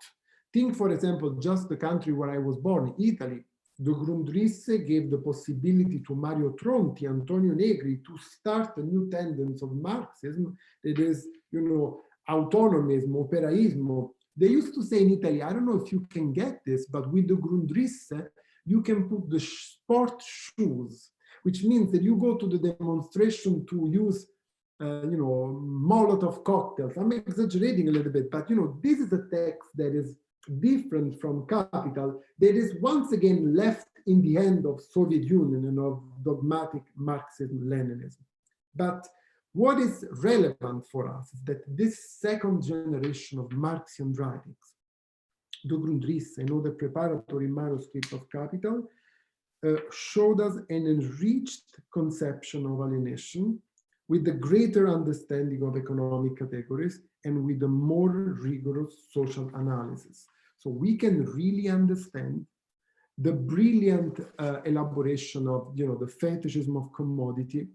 Think, for example, just the country where I was born, Italy. The Grundrisse gave the possibility to Mario Tronti, Antonio Negri, to start a new tendency of Marxism that is, you know, autonomism, operaismo. They used to say in Italy, I don't know if you can get this, but with the Grundrisse, you can put the sport shoes, which means that you go to the demonstration to use, you know, Molotov cocktails. I'm exaggerating a little bit, but, you know, this is a text that is different from Capital, that is once again left in the hand of Soviet Union and of dogmatic Marxism-Leninism. But What is relevant for us is that this second generation of Marxian writings, the Grundrisse and other preparatory manuscripts of Capital, showed us an enriched conception of alienation with a greater understanding of economic categories and with a more rigorous social analysis. So we can really understand the brilliant elaboration of, the fetishism of commodity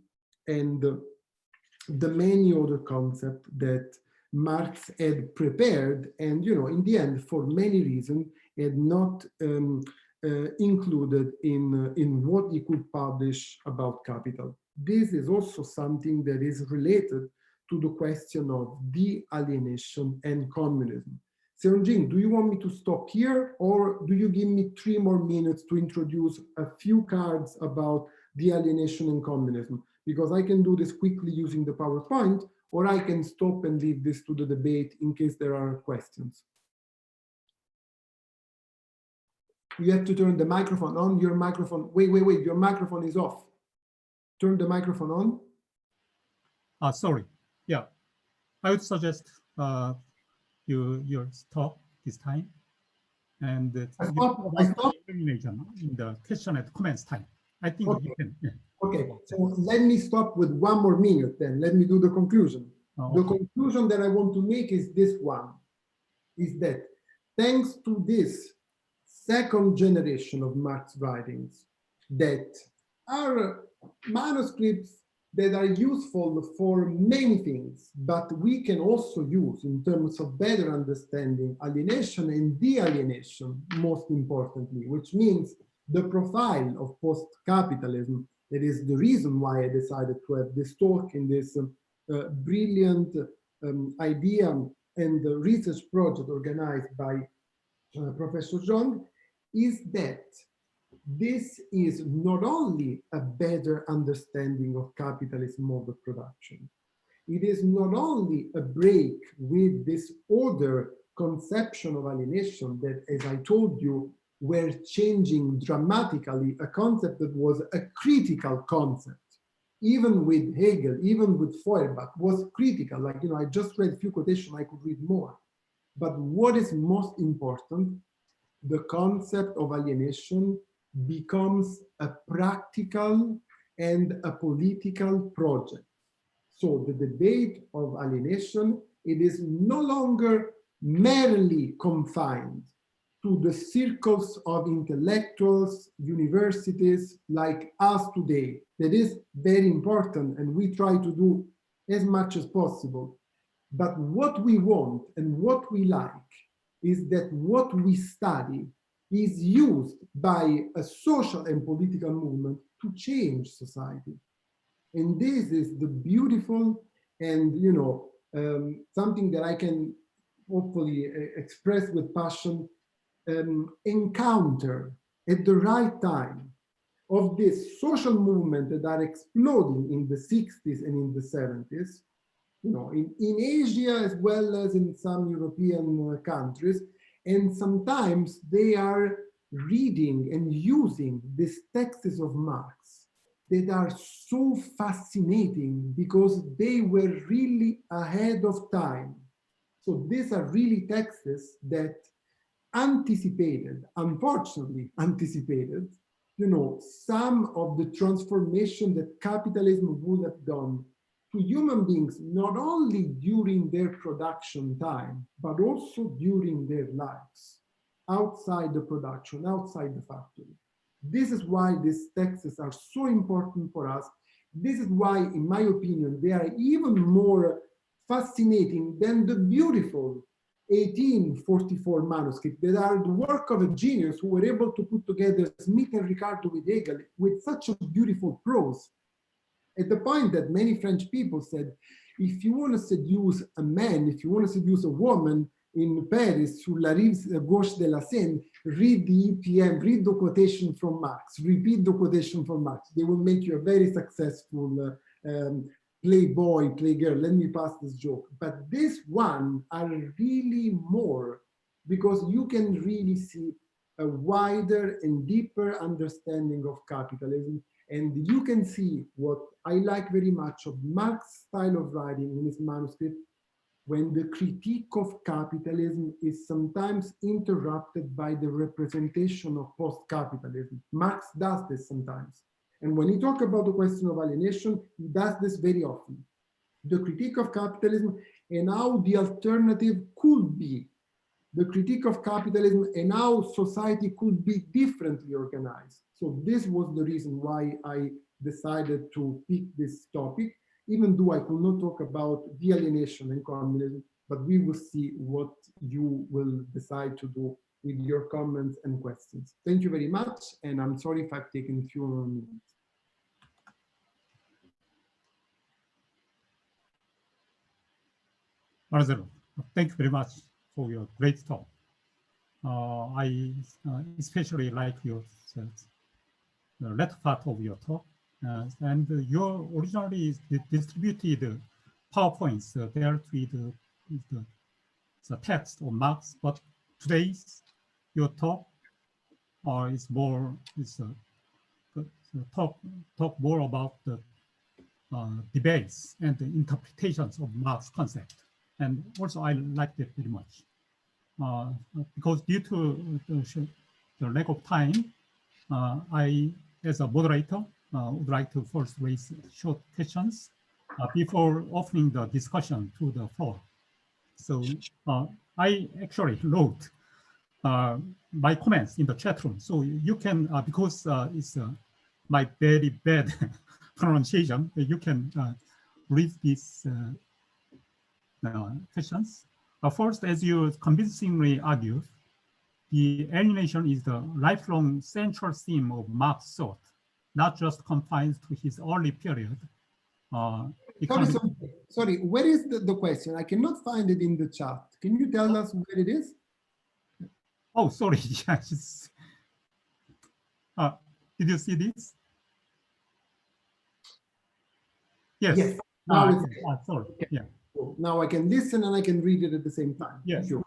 and the many other concepts that Marx had prepared and, in the end, for many reasons, had not included in what he could publish about Capital. This is also something that is related to the question of de-alienation and communism. Seongjin, do you want me to stop here, or do you give me 3 more minutes to introduce a few cards about de-alienation and communism? Because I can do this quickly using the PowerPoint, or I can stop and leave this to the debate in case there are questions. You have to turn the microphone on. Your microphone, wait, your microphone is off. Turn the microphone on. Sorry. Yeah, I would suggest you stop this time, and I stop. Elimination in the question and comments time. I think okay. You can. Yeah. Okay, so let me stop with 1 more minute then. Let me do the conclusion. Oh, the okay. conclusion that I want to make is this one, is that thanks to this second generation of Marx writings that are manuscripts that are useful for many things, but we can also use in terms of better understanding alienation and de-alienation, most importantly, which means the profile of post-capitalism. That is the reason why I decided to have this talk in this brilliant idea and research project organized by Professor Jeong, is that this is not only a better understanding of capitalist mode of production, it is not only a break with this other conception of alienation that, as I told you, were changing dramatically a concept that was a critical concept, even with Hegel, even with Feuerbach, was critical. Like, I just read a few quotations, I could read more. But what is most important, the concept of alienation becomes a practical and a political project. So the debate of alienation, it is no longer merely confined to the circles of intellectuals, universities like us today. That is very important, and we try to do as much as possible. But what we want and what we like is that what we study is used by a social and political movement to change society. And this is the beautiful and, something that I can hopefully express with passion, encounter at the right time of this social movement that are exploding in the 60s and in the 70s, in Asia as well as in some European countries. And sometimes they are reading and using these texts of Marx that are so fascinating because they were really ahead of time. So these are really texts that anticipated, unfortunately anticipated, some of the transformation that capitalism would have done to human beings, not only during their production time, but also during their lives, outside the production, outside the factory. This is why these texts are so important for us. This is why, in my opinion, they are even more fascinating than the beautiful 1844 manuscript that are the work of a genius who were able to put together Smith and Ricardo with Hegel with such a beautiful prose. At the point that many French people said, if you want to seduce a man, if you want to seduce a woman in Paris, sur la rive gauche de la Seine, read the EPM, read the quotation from Marx, repeat the quotation from Marx. They will make you a very successful playboy, playgirl. Let me pass this joke. But this one are really more, because you can really see a wider and deeper understanding of capitalism. And you can see what I like very much of Marx's style of writing in his manuscript, when the critique of capitalism is sometimes interrupted by the representation of post-capitalism. Marx does this sometimes. And when he talks about the question of alienation, he does this very often. The critique of capitalism and how the alternative could be, the critique of capitalism and how society could be differently organized. So this was the reason why I decided to pick this topic, even though I could not talk about the alienation and communism, but we will see what you will decide to do with your comments and questions. Thank you very much, and I'm sorry if I've taken a few more minutes. Marcello, thank you very much for your great talk. I especially like your the latter part of your talk, and your originally distributed PowerPoints dealt with the text of Marx, but today's your talk is more talk more about the debates and the interpretations of Marx concept, and also I liked it very much. Because due to the lack of time, I, as a moderator, would like to first raise short questions before opening the discussion to the floor. So I actually wrote my comments in the chat room. So you can, because it's my very bad pronunciation, you can read these questions. First, as you convincingly argued, the alienation is the lifelong central theme of Marx's thought, not just confined to his early period. Sorry, where is the question? I cannot find it in the chat. Can you tell us where it is? Oh, sorry. Yes. Did you see this? Yes. Yes. Now sorry. Okay. Yeah. Now I can listen and I can read it at the same time. Yes. Sure.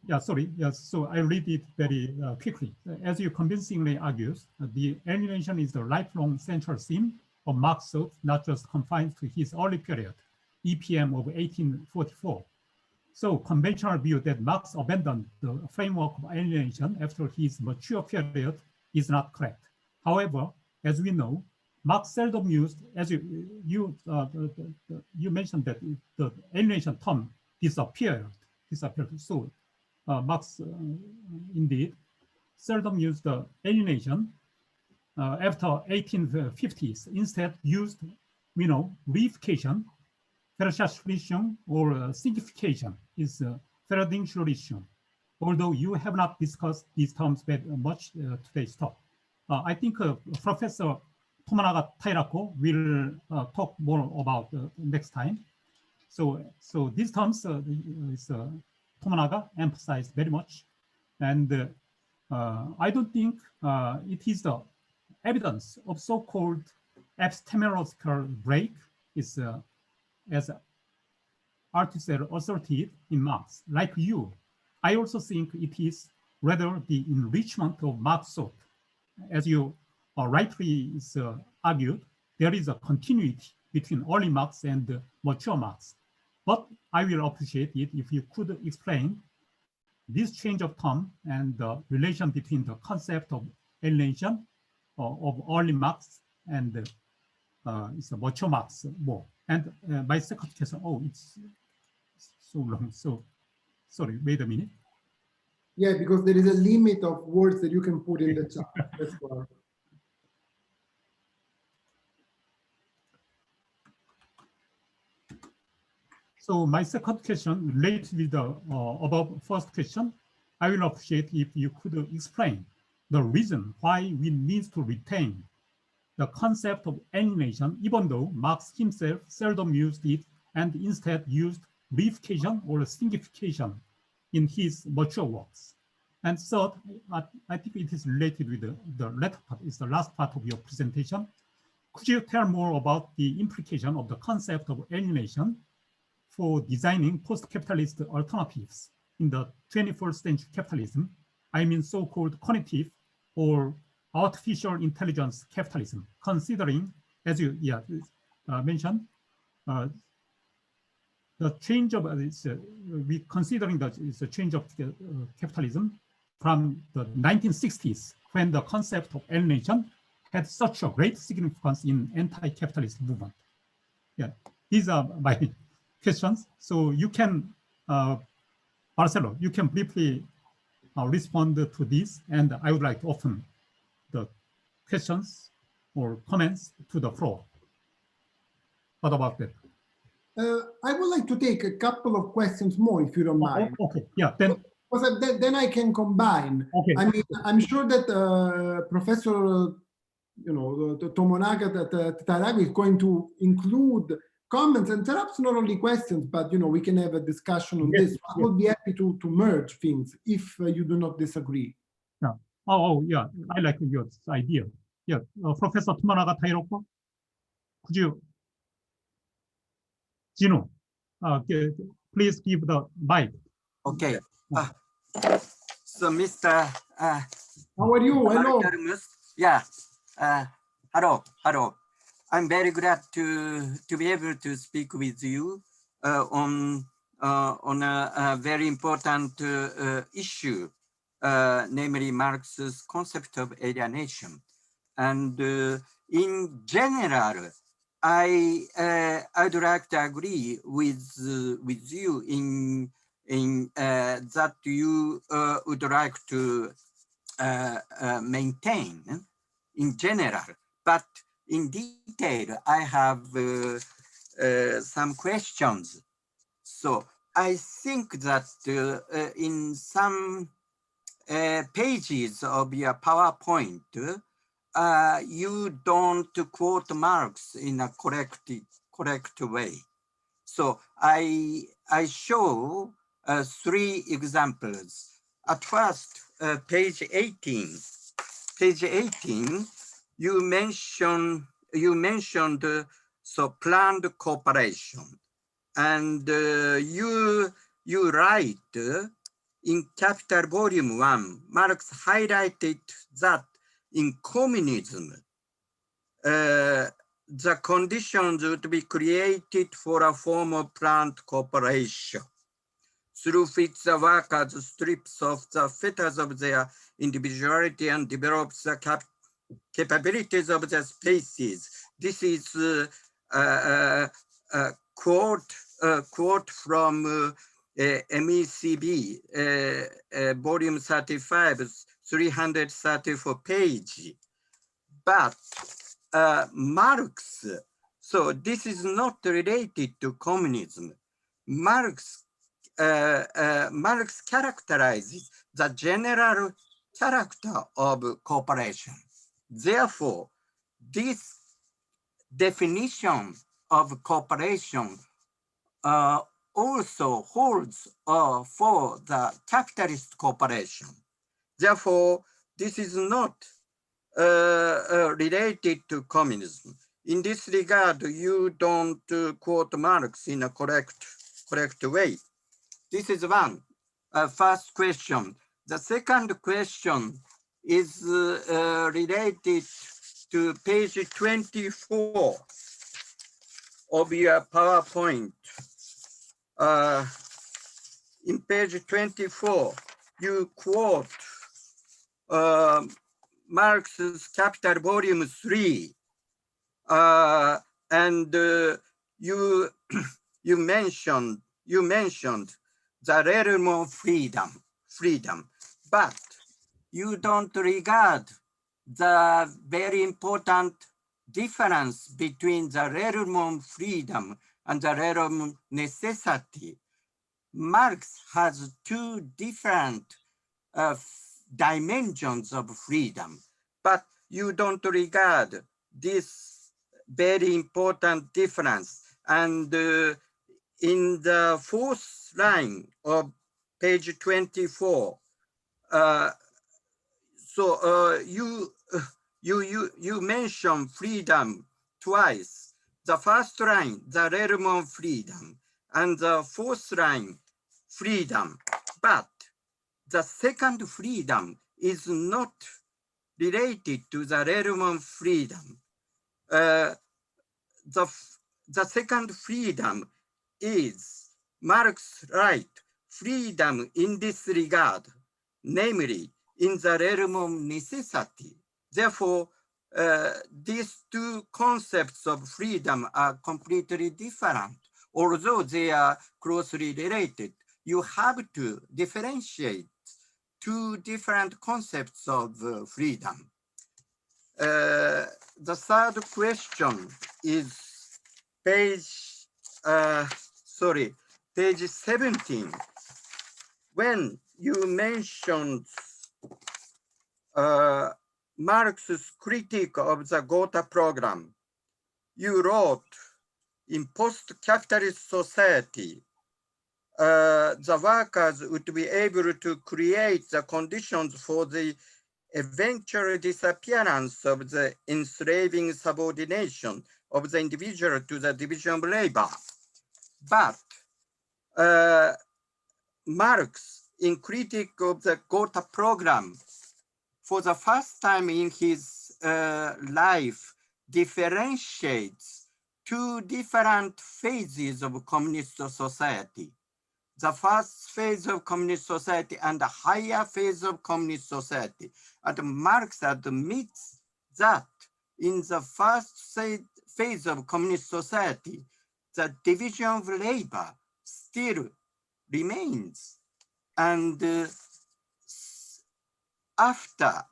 Yeah, sorry. Yes. So I read it very quickly. As you convincingly argues, the alienation is the lifelong central theme of Marx's thought, not just confined to his early period, EPM of 1844. So conventional view that Marx abandoned the framework of alienation after his mature period is not correct. However, as we know, Marx seldom used, as you mentioned that the alienation term disappeared. So Marx indeed seldom used the alienation after 1850s. Instead, used reification, Versatzlichung, or signification is Verdienstlichung. Although you have not discussed these terms very much today's talk. I think Professor Tomonaga Tairako will talk more about next time. So these terms Tomonaga emphasized very much, and I don't think it is the evidence of so-called epistemological break is as Althusser asserted in Marx. Like you, I also think it is rather the enrichment of Marx's thought. As you rightly argued, there is a continuity between early Marx and mature Marx. But I will appreciate it if you could explain this change of term and the relation between the concept of alienation of early Marx and it's a mature Marx more. And my second question, it's so long. So sorry, wait a minute. Yeah, because there is a limit of words that you can put in the chat. That's why. So my second question relates with the above first question. I will appreciate if you could explain the reason why we need to retain the concept of alienation, even though Marx himself seldom used it and instead used reification or signification in his mature works. And third, I think it is related with the latter part, is the last part of your presentation. Could you tell more about the implication of the concept of alienation for designing post-capitalist alternatives in the 21st century capitalism? I mean, so-called cognitive or artificial intelligence capitalism, considering, as you mentioned, the change of we considering the change of capitalism from the 1960s, when the concept of alienation had such a great significance in anti-capitalist movement. Yeah, these are my questions. So you can, Marcello, you can briefly respond to this, and I would like to open the questions or comments to the floor. What about that? I would like to take a couple of questions more, if you don't mind. Okay, yeah, then. Because then I can combine. Okay. I mean, I'm sure that Professor, Tomonaga Tatarabi is going to include comments and perhaps not only questions, but we can have a discussion on this. I would be happy to merge things if you do not disagree. Yeah. Yeah. I like your idea. Yeah. Professor Tomonaga Tairoko, could you, Gino, please give the mic. Okay. So, Mr. How are you? Hello. Yeah. Hello. I'm very glad to be able to speak with you on a very important issue, namely Marx's concept of alienation. And in general, I'd like to agree with you in that you would like to maintain in general, but in detail, I have some questions. So I think that in some pages of your PowerPoint, you don't quote Marx in a correct way. So I show 3 examples. At first, page 18. Page 18, you mentioned so planned cooperation, and you write in Capital Volume 1, Marx highlighted that in communism, the conditions would be created for a form of planned cooperation, through which the workers strips off the fetters of their individuality and develops the capabilities of their spaces. This is a quote from MECB, volume 35, 334 page. But Marx, so this is not related to communism. Marx characterizes the general character of cooperation. Therefore, this definition of cooperation also holds for the capitalist cooperation. Therefore, this is not related to communism. In this regard, you don't quote Marx in a correct way. This is one first question. The second question is related to page 24 of your PowerPoint. In page 24, you quote Marx's Capital Volume 3, and you mentioned the realm of freedom, but you don't regard the very important difference between the realm of freedom and the realm of necessity. Marx has 2 different dimensions of freedom, but you don't regard this very important difference. And in the 4th line of page 24, you mention freedom twice. The first line, the realm of freedom, and the 4th line, freedom. But the second freedom is not related to the realm of freedom. The second freedom is Marx write freedom in this regard, namely in the realm of necessity. Therefore, these two concepts of freedom are completely different. Although they are closely related, you have to differentiate two different concepts of freedom. The third question is page 17. When you mentioned Marx's critique of the Gotha program, you wrote, in post-capitalist society, the workers would be able to create the conditions for the eventual disappearance of the enslaving subordination of the individual to the division of labor. But Marx, in critique of the Gotha program, for the first time in his life, differentiates two different phases of communist society. The first phase of communist society and the higher phase of communist society. And Marx admits that in the first phase of communist society, the division of labor still remains. And after,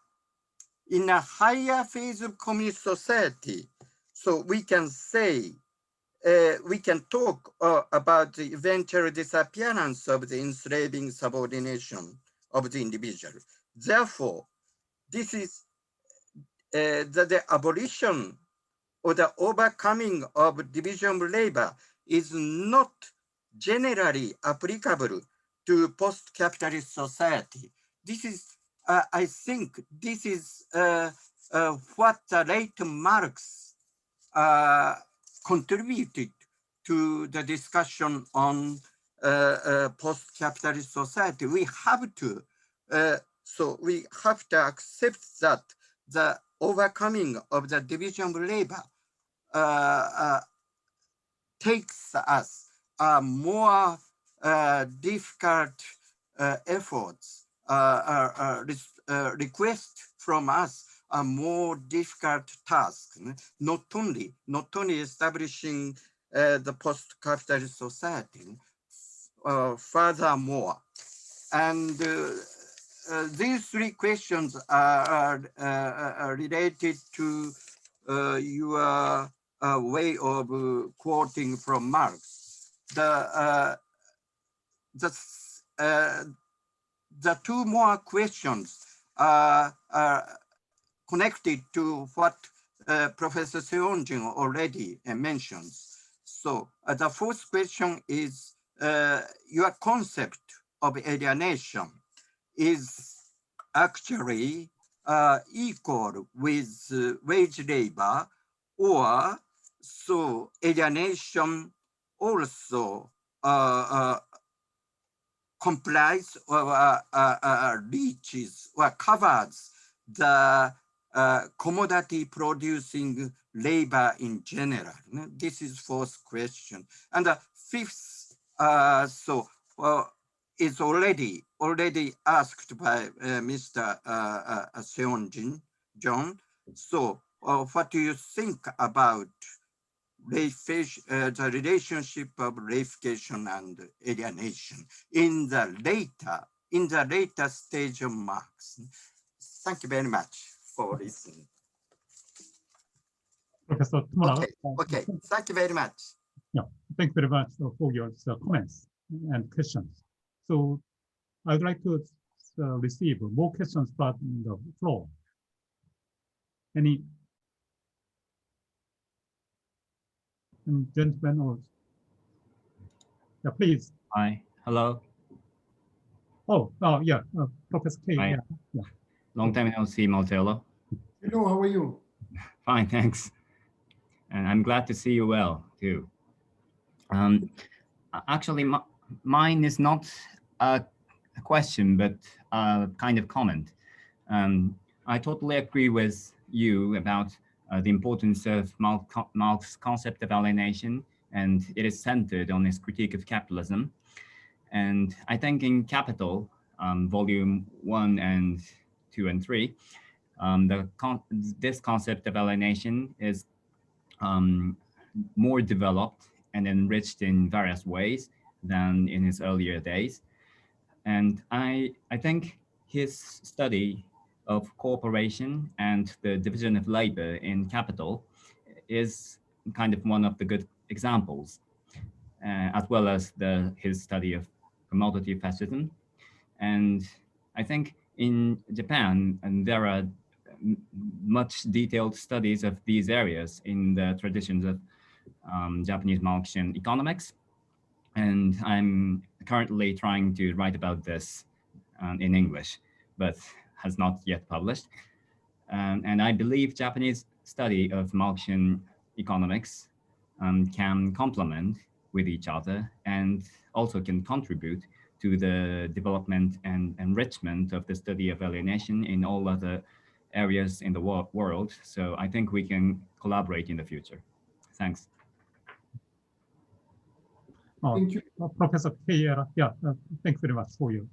in a higher phase of communist society, so we can say, we can talk about the eventual disappearance of the enslaving subordination of the individual. Therefore, this is the abolition or the overcoming of division of labor is not generally applicable to post-capitalist society. This is, I think, this is what the late Marx contributed to the discussion on post-capitalist society. We have to, so we have to accept that the overcoming of the division of labor takes us more difficult efforts, request from us a more difficult task, not only establishing the post-capitalist society, furthermore. And these three questions are related to your way of quoting from Marx. The two more questions are connected to what Professor Seongjin already mentions. So the fourth question is your concept of alienation is actually equal with wage labor, or so alienation also complies or reaches or covers the commodity producing labor in general. This is fourth question. And the fifth, is already asked by Mr. Seongjin, Jeong. So what do you think about the relationship of reification and alienation in the later stage of Marx? Thank you very much for listening. Professor Tomura. Okay. Thank you very much. Yeah, thank you very much for your comments and questions. So I would like to receive more questions from the floor. Any gentlemen or yeah, please. Hi, hello. Oh, yeah, Professor K. Hi. Yeah. Long time no see, Marcello. Hello, how are you? Fine, thanks. And I'm glad to see you well, too. Actually, mine is not a question, but a kind of comment. I totally agree with you about the importance of Marx's concept of alienation, and it is centered on his critique of capitalism. And I think in Capital, volume 1 and 2 and 3, this concept of alienation is more developed and enriched in various ways than in his earlier days. And I think his study of cooperation and the division of labor in Capital is kind of one of the good examples, as well as his study of commodity fascism. And I think in Japan, and there are much detailed studies of these areas in the traditions of Japanese Marxian economics. And I'm currently trying to write about this in English, but has not yet published. And I believe Japanese study of Marxian economics can complement with each other and also can contribute to the development and enrichment of the study of alienation in all other areas in the world. So I think we can collaborate in the future. Thanks. Thank you. Professor Keiera, thanks very much for your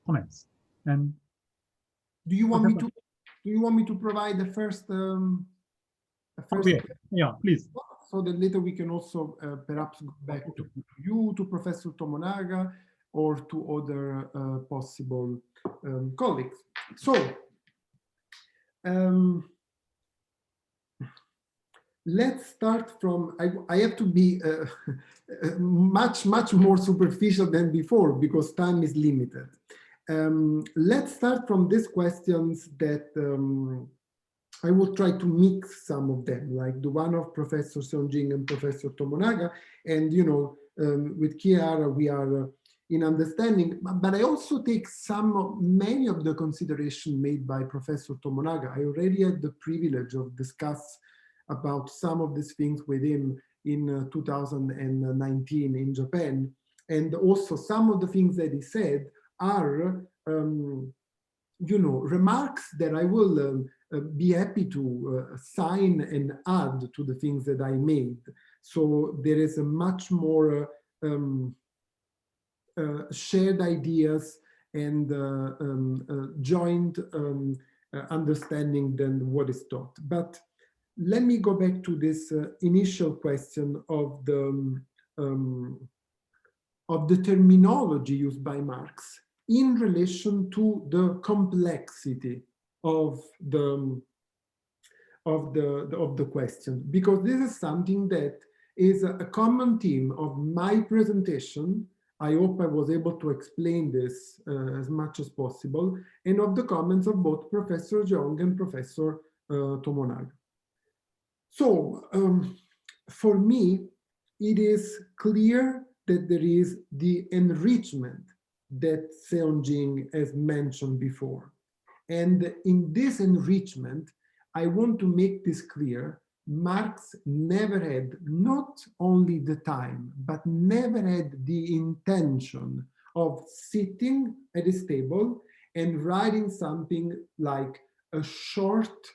comments. And do you want me to provide the first? Yeah, please. So that later we can also perhaps go back to you, to Professor Tomonaga, or to other possible colleagues. So let's start from, I have to be much more superficial than before because time is limited. Let's start from these questions that I will try to mix some of them, like the one of Professor Seongjin and Professor Tomonaga. And, you know, with Keiera, we are in understanding, but I also take many of the consideration made by Professor Tomonaga. I already had the privilege of discuss about some of these things with him in 2019 in Japan. And also some of the things that he said are, you know, remarks that I will be happy to sign and add to the things that I made. So there is a much more shared ideas and joint understanding than what is taught. But let me go back to this initial question of the terminology used by Marx in relation to the complexity of the question, because this is something that is a common theme of my presentation. I hope I was able to explain this as much as possible, and of the comments of both Professor Jeong and Professor Tomonaga. So for me, it is clear that there is the enrichment that Seongjin has mentioned before. And in this enrichment, I want to make this clear. Marx never had not only the time, but never had the intention of sitting at his table and writing something like a short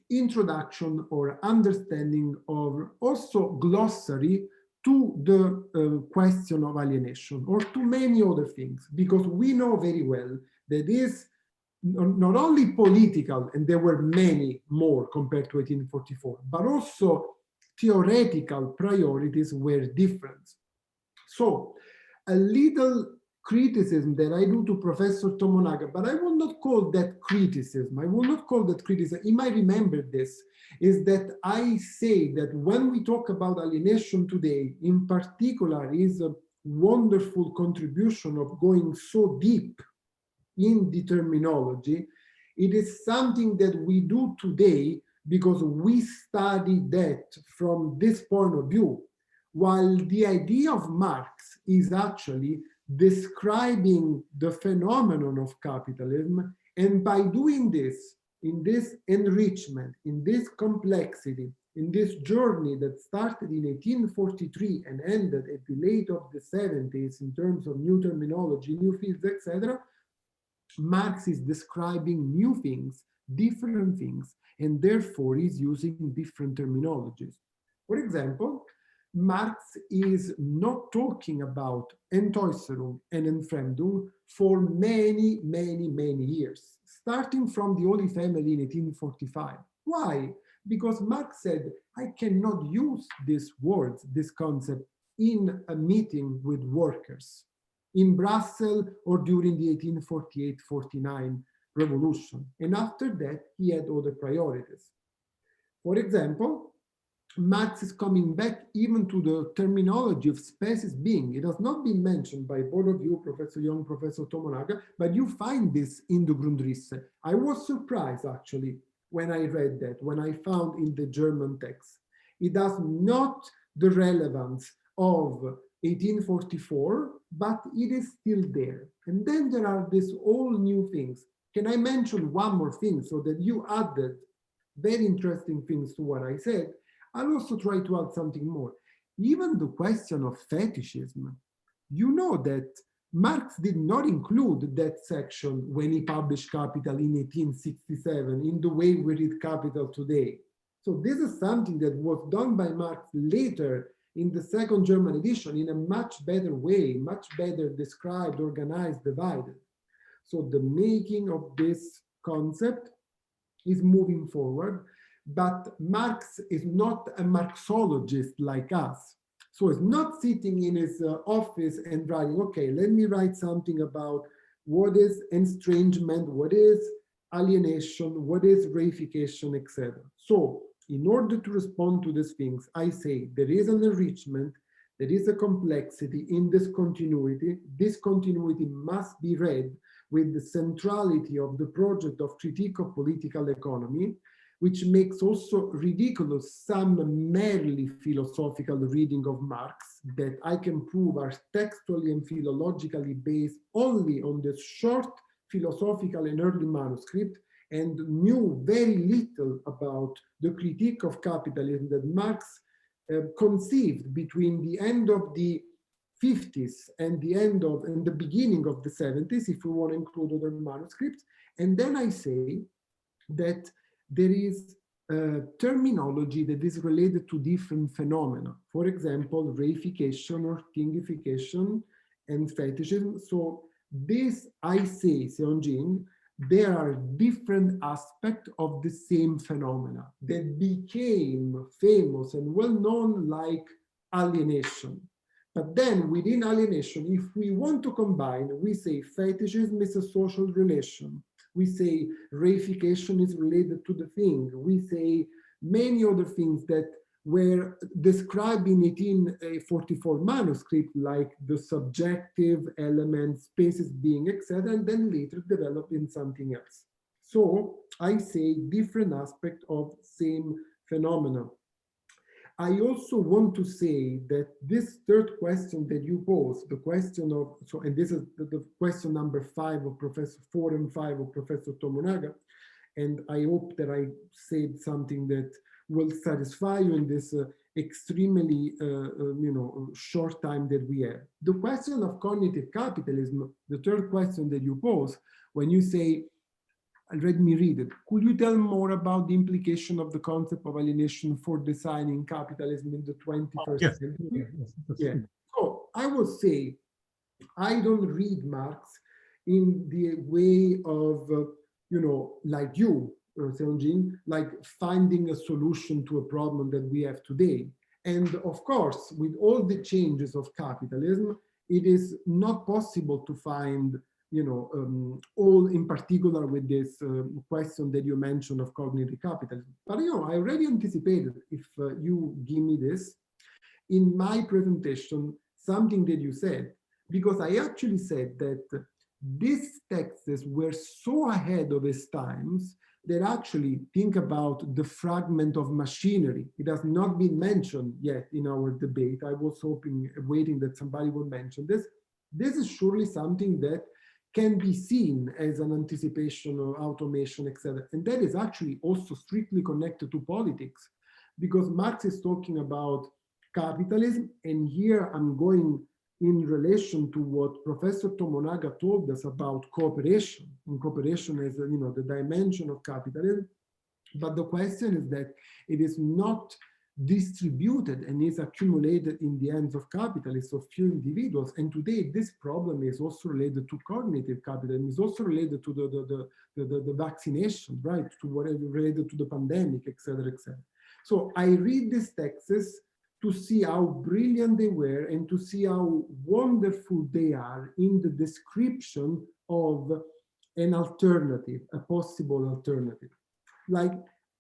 introduction or understanding of also glossary to the question of alienation or to many other things, because we know very well that is not only political, and there were many more compared to 1844, but also theoretical priorities were different. So a little criticism that I do to Professor Tomonaga, but I will not call that criticism. I will not call that criticism. You might remember this, is that I say that when we talk about alienation today, in particular, is a wonderful contribution of going so deep in the terminology. It is something that we do today because we study that from this point of view, while the idea of Marx is actually describing the phenomenon of capitalism, and by doing this, in this enrichment, in this complexity, in this journey that started in 1843 and ended at the late of the 70s in terms of new terminology, new fields, etc., Marx is describing new things, different things, and therefore is using different terminologies. For example, Marx is not talking about Entäußerung and Entfremdung for many, many, many years, starting from the Holy Family in 1845. Why? Because Marx said, I cannot use these words, this concept, in a meeting with workers in Brussels or during the 1848-49 revolution. And after that, he had other priorities. For example, Marx is coming back even to the terminology of species being. It has not been mentioned by both of you, Professor Jeong, Professor Tomonaga, but you find this in the Grundrisse. I was surprised, actually, when I read that, when I found in the German text. It has not the relevance of 1844, but it is still there. And then there are these all new things. Can I mention one more thing so that you added very interesting things to what I said? I'll also try to add something more. Even the question of fetishism, you know that Marx did not include that section when he published Capital in 1867 in the way we read Capital today. So this is something that was done by Marx later in the second German edition in a much better way, much better described, organized, divided. So the making of this concept is moving forward, but Marx is not a Marxologist like us. So he's not sitting in his office and writing, okay, let me write something about what is estrangement, what is alienation, what is reification, etc. So in order to respond to these things, I say there is an enrichment, there is a complexity in this continuity. This continuity must be read with the centrality of the project of critique of political economy, which makes also ridiculous some merely philosophical reading of Marx that I can prove are textually and philologically based only on the short philosophical and early manuscript, and knew very little about the critique of capitalism that Marx conceived between the end of the 50s and the beginning of the 70s, if we want to include other manuscripts. And then I say that there is terminology that is related to different phenomena. For example, reification or thingification and fetishism. So this, I say, Seongjin, there are different aspects of the same phenomena that became famous and well-known, like alienation. But then within alienation, if we want to combine, we say fetishism is a social relation. We say reification is related to the thing. We say many other things that were described in 1844 manuscript, like the subjective elements, spaces being, etc., and then later developed in something else. So I say different aspects of same phenomena. I also want to say that this third question that you posed, the question of, so, and this is the question number 5 of Professor 4 and 5 of Professor Tomonaga, and I hope that I said something that will satisfy you in this extremely, short time that we have. The question of cognitive capitalism, the third question that you pose, when you say, let me read it. Could you tell more about the implication of the concept of alienation for designing capitalism in the 21st century? Yes. So I would say, I don't read Marx in the way of, like you, Seongjin, like finding a solution to a problem that we have today. And of course, with all the changes of capitalism, it is not possible to find all in particular with this question that you mentioned of cognitive capitalism. But I already anticipated, if you give me this, in my presentation, something that you said, because I actually said that these texts were so ahead of its times that actually think about the fragment of machinery. It has not been mentioned yet in our debate. I was waiting that somebody would mention this. This is surely something that can be seen as an anticipation of automation, etc. And that is actually also strictly connected to politics, because Marx is talking about capitalism, and here I'm going in relation to what Professor Tomonaga told us about cooperation, and cooperation as the dimension of capitalism. But the question is that it is not distributed and is accumulated in the hands of capitalists, of few individuals. And today, this problem is also related to cognitive capitalism, is also related to the vaccination, right? To whatever related to the pandemic, etc., etc. So I read these texts to see how brilliant they were and to see how wonderful they are in the description of an alternative, a possible alternative. Like,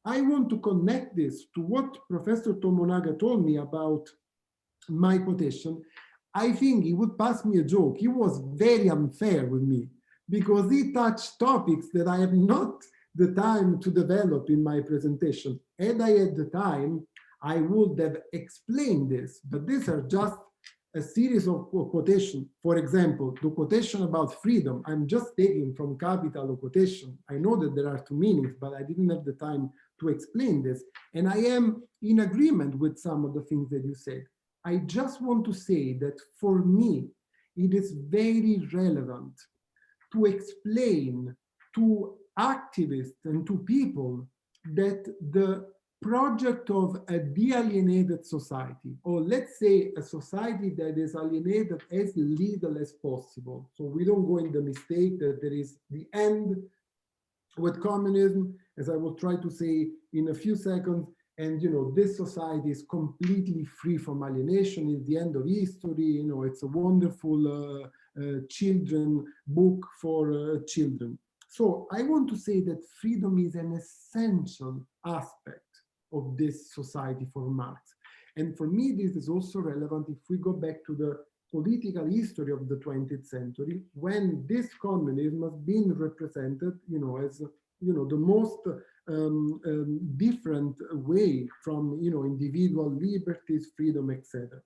I want to connect this to what Professor Tomonaga told me about my quotation. I think he would pass me a joke. He was very unfair with me because he touched topics that I have not the time to develop in my presentation. Had I had the time, I would have explained this, but these are just a series of quotations. For example, the quotation about freedom, I'm just taking from Capital quotation. I know that there are two meanings, but I didn't have the time to explain this. And I am in agreement with some of the things that you said. I just want to say that for me, it is very relevant to explain to activists and to people that the project of a de-alienated society, or let's say a society that is alienated as little as possible. So we don't go in the mistake that there is the end with communism, as I will try to say in a few seconds, and this society is completely free from alienation. It's the end of history. It's a wonderful children book for children. So I want to say that freedom is an essential aspect of this society for Marx. And for me, this is also relevant if we go back to the political history of the 20th century, when this communism has been represented, as the most different way from individual liberties, freedom, etc.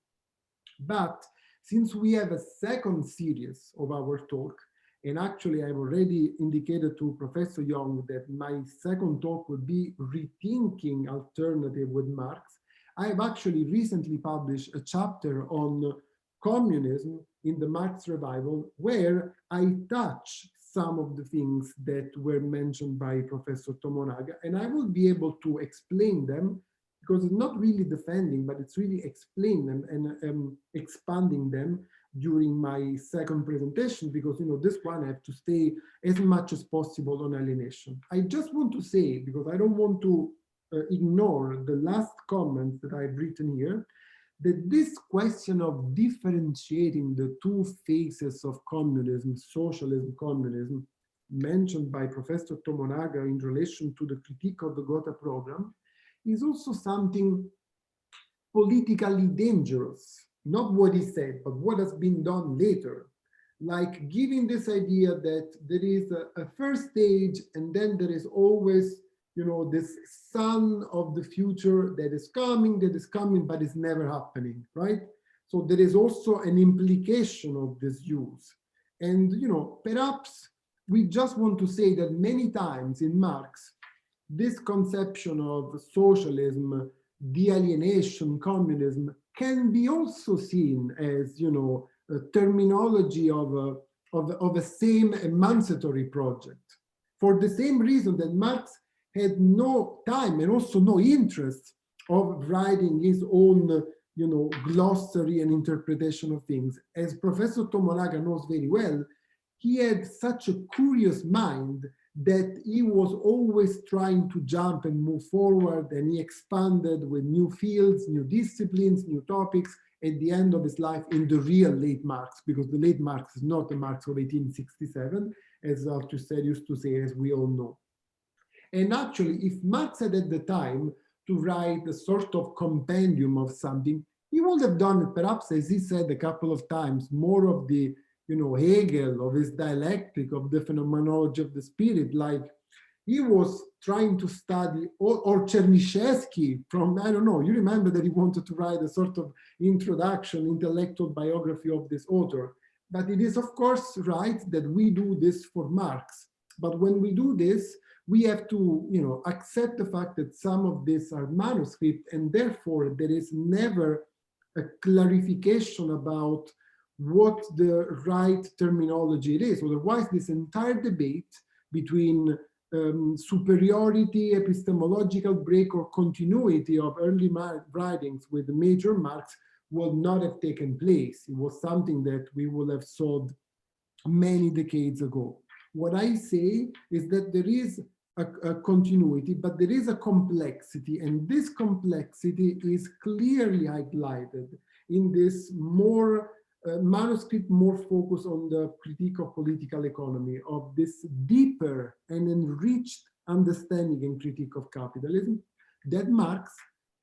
But since we have a second series of our talk, and actually I've already indicated to Professor Jeong that my second talk will be Rethinking Alternative with Marx, I have actually recently published a chapter on communism in the Marx revival, where I touch some of the things that were mentioned by Professor Tomonaga, and I will be able to explain them, because it's not really defending, but it's really explaining them and expanding them during my second presentation, because this one I have to stay as much as possible on alienation. I just want to say, because I don't want to ignore the last comments that I've written here, that this question of differentiating the two phases of communism, socialism, communism, mentioned by Professor Tomonaga in relation to the critique of the Gotha program, is also something politically dangerous. Not what he said, but what has been done later. Like giving this idea that there is a first stage and then there is always this sun of the future that is coming, but it's never happening, right? So there is also an implication of this use. And, perhaps we just want to say that many times in Marx, this conception of socialism, de-alienation, communism can be also seen as, a terminology of a same emancipatory project. For the same reason that Marx had no time and also no interest of writing his own, glossary and interpretation of things. As Professor Tomonaga knows very well, he had such a curious mind that he was always trying to jump and move forward, and he expanded with new fields, new disciplines, new topics at the end of his life in the real late Marx, because the late Marx is not the Marx of 1867, as Althusser used to say, as we all know. And actually, if Marx had the time to write a sort of compendium of something, he would have done it, perhaps, as he said a couple of times, more of the, Hegel, of his dialectic, of the phenomenology of the spirit, like he was trying to study, or Chernyshevsky from, I don't know, you remember that he wanted to write a sort of introduction, intellectual biography of this author. But it is, of course, right that we do this for Marx. But when we do this, we have to, accept the fact that some of these are manuscript, and therefore there is never a clarification about what the right terminology it is. Otherwise, this entire debate between superiority, epistemological break, or continuity of early writings with major Marx would not have taken place. It was something that we would have solved many decades ago. What I say is that there is a continuity, but there is a complexity, and this complexity is clearly highlighted in this more manuscript, more focused on the critique of political economy, of this deeper and enriched understanding and critique of capitalism that Marx,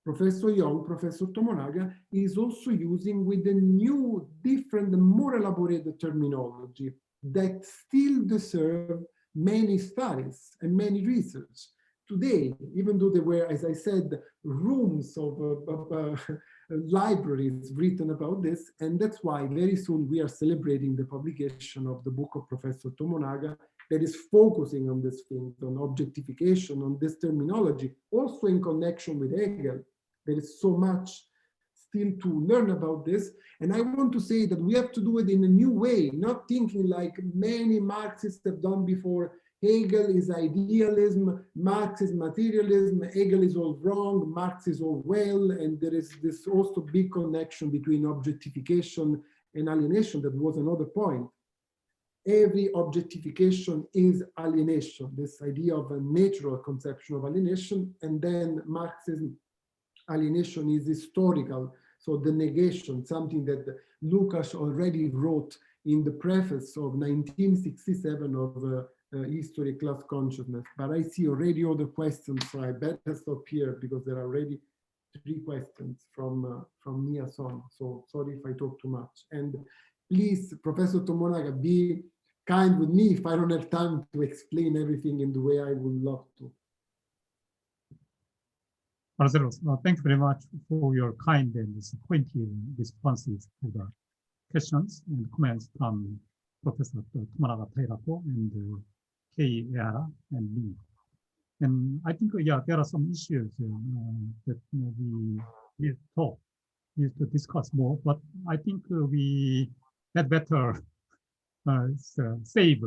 Professor Jeong, Professor Tomonaga is also using with a new, different, more elaborated terminology that still deserve many studies and many research. Today, even though there were, as I said, rooms of libraries written about this, and that's why very soon we are celebrating the publication of the book of Professor Tomonaga that is focusing on this thing, on objectification, on this terminology, also in connection with Hegel. There is so much still to learn about this. And I want to say that we have to do it in a new way, not thinking like many Marxists have done before. Hegel is idealism, Marx is materialism, Hegel is all wrong, Marx is all well, and there is this also big connection between objectification and alienation. That was another point. Every objectification is alienation, this idea of a natural conception of alienation, and then Marxism, alienation is historical, so the negation, something that Lucas already wrote in the preface of 1967 of History of Class Consciousness. But I see already other questions, so I better stop here because there are already 3 questions from Mia-san. So sorry if I talk too much. And please, Professor Tomonaga, be kind with me if I don't have time to explain everything in the way I would love to. Marcello, thank you very much for your kind and pointed responses to the questions and comments from Professor Tomonaga Tairako and Kei Eara and me. And I think, yeah, there are some issues that we need to discuss more, but I think we had better save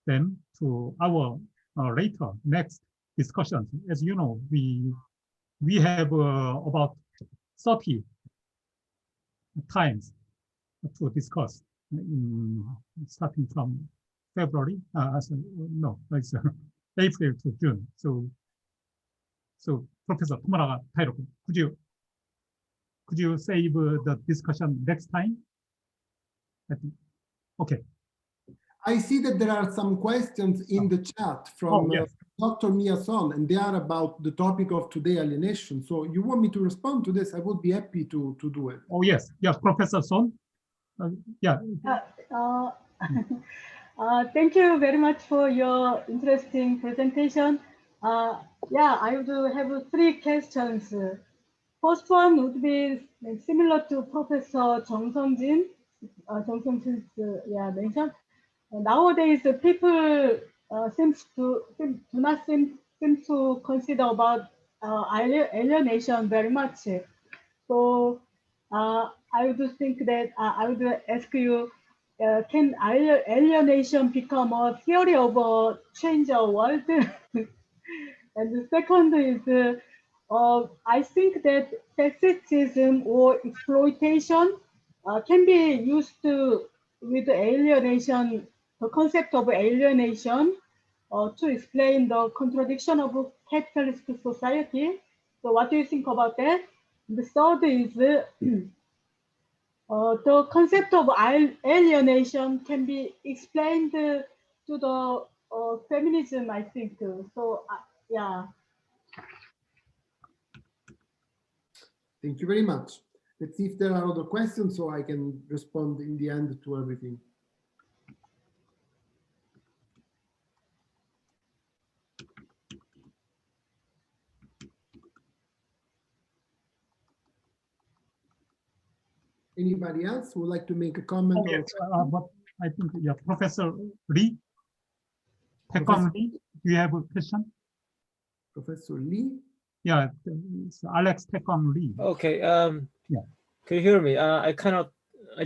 them to our later next discussions. As you know, we have about 30 times to discuss starting from February, no, it's April to June. So Professor Tomonaga Tairako, could you save the discussion next time? I think, okay. I see that there are some questions in the chat from yes. Dr. Mia-san, and they are about the topic of today, alienation. So you want me to respond to this? I would be happy to do it. Oh, yes, Professor Son. Yeah. Thank you very much for your interesting presentation. Yeah, I would have 3 questions. First one would be similar to Professor Jeong-Jin's mention. Nowadays, people do not seem to consider about alienation very much. So I would think that I would ask you, can alienation become a theory of a change of world? And the second is, I think that fascism or exploitation can be used with alienation, the concept of alienation, to explain the contradiction of capitalist society. So what do you think about that? The third is the concept of alienation can be explained to the feminism, I think. So, yeah. Thank you very much. Let's see if there are other questions so I can respond in the end to everything. Anybody else would like to make a comment? Oh, yes, but I think, yeah, Professor Lee, Taekwondo Lee, do you have a question? Professor Lee? Yeah, it's Alex Taekwondo Lee. Okay. Yeah. Can you hear me? I cannot I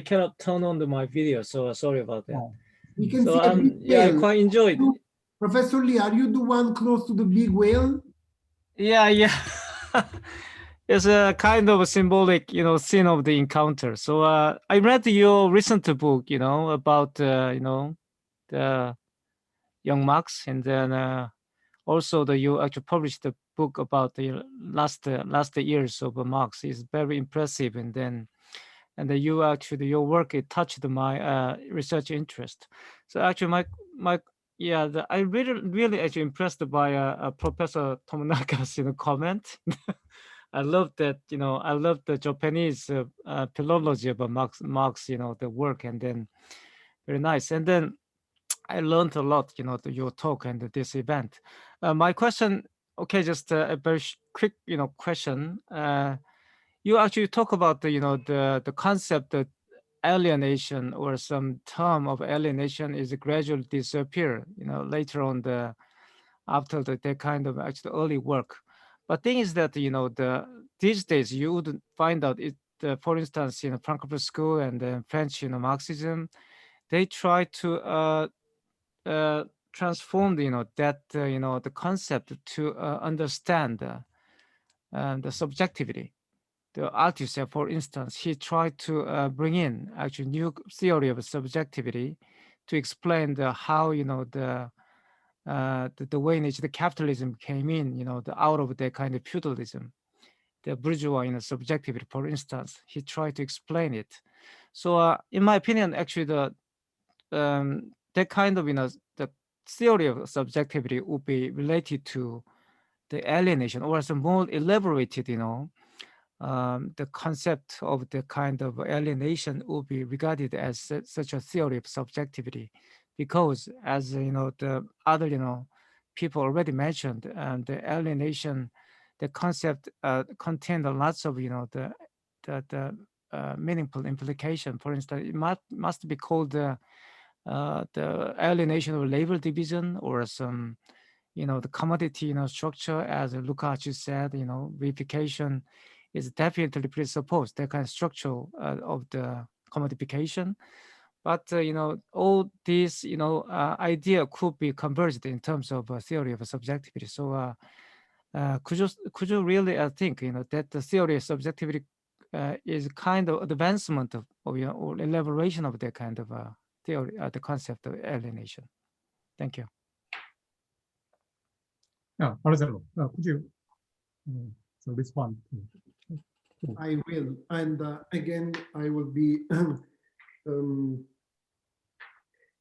cannot turn on my video, so sorry about that. Oh, We can So see a big yeah, I whale. quite enjoyed. Professor Lee, are you the one close to the big whale? Yeah. It's a kind of a symbolic, scene of the encounter. So I read your recent book, about the young Marx, and then also you actually published a book about the last years of Marx. Is very impressive, and then you actually your work it touched my research interest. So actually my yeah, I really actually impressed by Professor Tomonaka's comment. I love that, I love the Japanese philology about Marx, the work, and then very nice. And then I learned a lot, your talk and this event. My question, okay, just a very quick, question. You actually talk about the concept that alienation or some term of alienation is gradually disappear, later on after the kind of actually early work. But thing is that these days you would find out it. For instance, Frankfurt School and then French, Marxism, they try to transform, that the concept to understand the subjectivity. The Althusser, for instance, he tried to bring in actually new theory of subjectivity to explain how the way in which the capitalism came in, out of the kind of feudalism, the bourgeois, subjectivity, for instance, he tried to explain it. So, in my opinion, actually, that kind of, the theory of subjectivity would be related to the alienation, or some more elaborated, the concept of the kind of alienation would be regarded as such a theory of subjectivity, because as the other people already mentioned, the alienation, the concept contained lots of the meaningful implication. For instance, it must be called the alienation of labor division, or some the commodity structure, as Lukács said, reification is definitely presupposed, that kind of structure of the commodification. But all these idea could be converged in terms of a theory of subjectivity. So could you really think that the theory of subjectivity is kind of advancement of or elaboration of that kind of theory, the concept of alienation? Thank you. yeah, Marcello, could you so respond to? I will, and again, I will be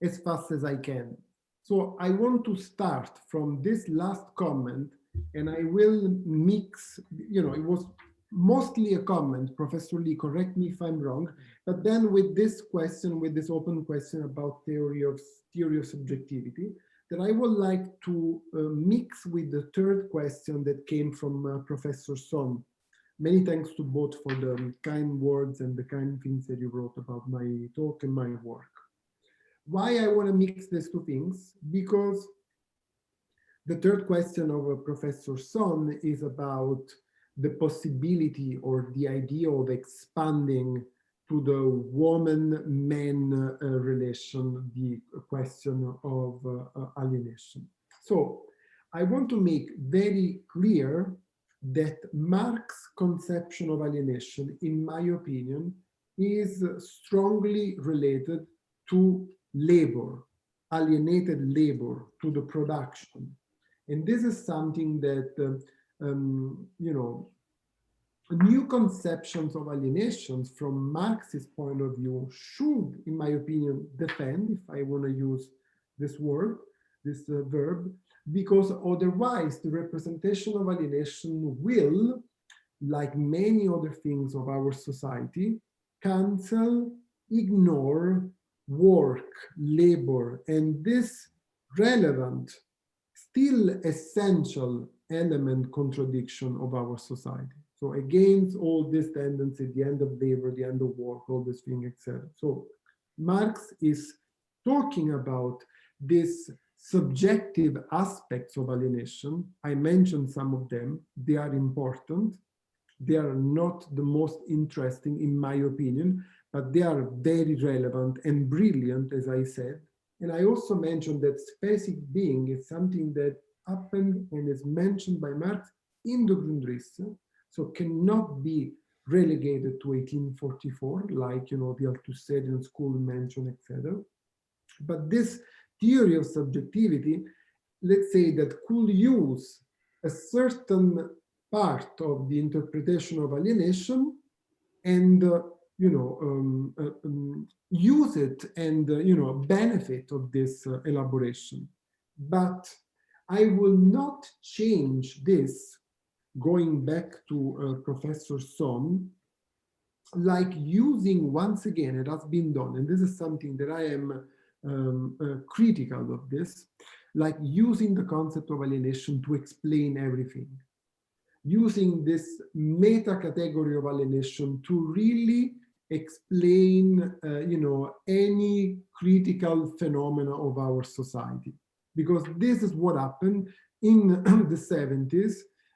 as fast as I can. So I want to start from this last comment, and I will mix, it was mostly a comment, Professor Lee, correct me if I'm wrong, but then with this question, with this open question about theory of subjectivity, that I would like to mix with the third question that came from Professor Son. Many thanks to both for the kind words and the kind things that you wrote about my talk and my work. Why I want to mix these two things? Because the third question of Professor Son is about the possibility or the idea of expanding to the woman-man relation, the question of alienation. So I want to make very clear that Marx's conception of alienation, in my opinion, is strongly related to labor, alienated labor, to the production. And this is something that, new conceptions of alienations from Marx's point of view should, in my opinion, defend, if I want to use this word, this verb, because otherwise the representation of alienation will, like many other things of our society, cancel, ignore work, labor, and this relevant, still essential element contradiction of our society. So against all this tendency, the end of labor, the end of work, all this thing, etc. So Marx is talking about this subjective aspects of alienation. I mentioned some of them, they are important. They are not the most interesting, in my opinion, but they are very relevant and brilliant, as I said. And I also mentioned that specific being is something that happened and is mentioned by Marx in the Grundrisse, so cannot be relegated to 1844, like, you know, the Althusserian school mentioned, etc. But this theory of subjectivity, let's say, that could use a certain part of the interpretation of alienation and use it and benefit of this elaboration. But I will not change this, going back to Professor Son, like using, once again, it has been done, and this is something that I am critical of this, like using the concept of alienation to explain everything, using this meta category of alienation to really explain, any critical phenomena of our society. Because this is what happened in the 70s.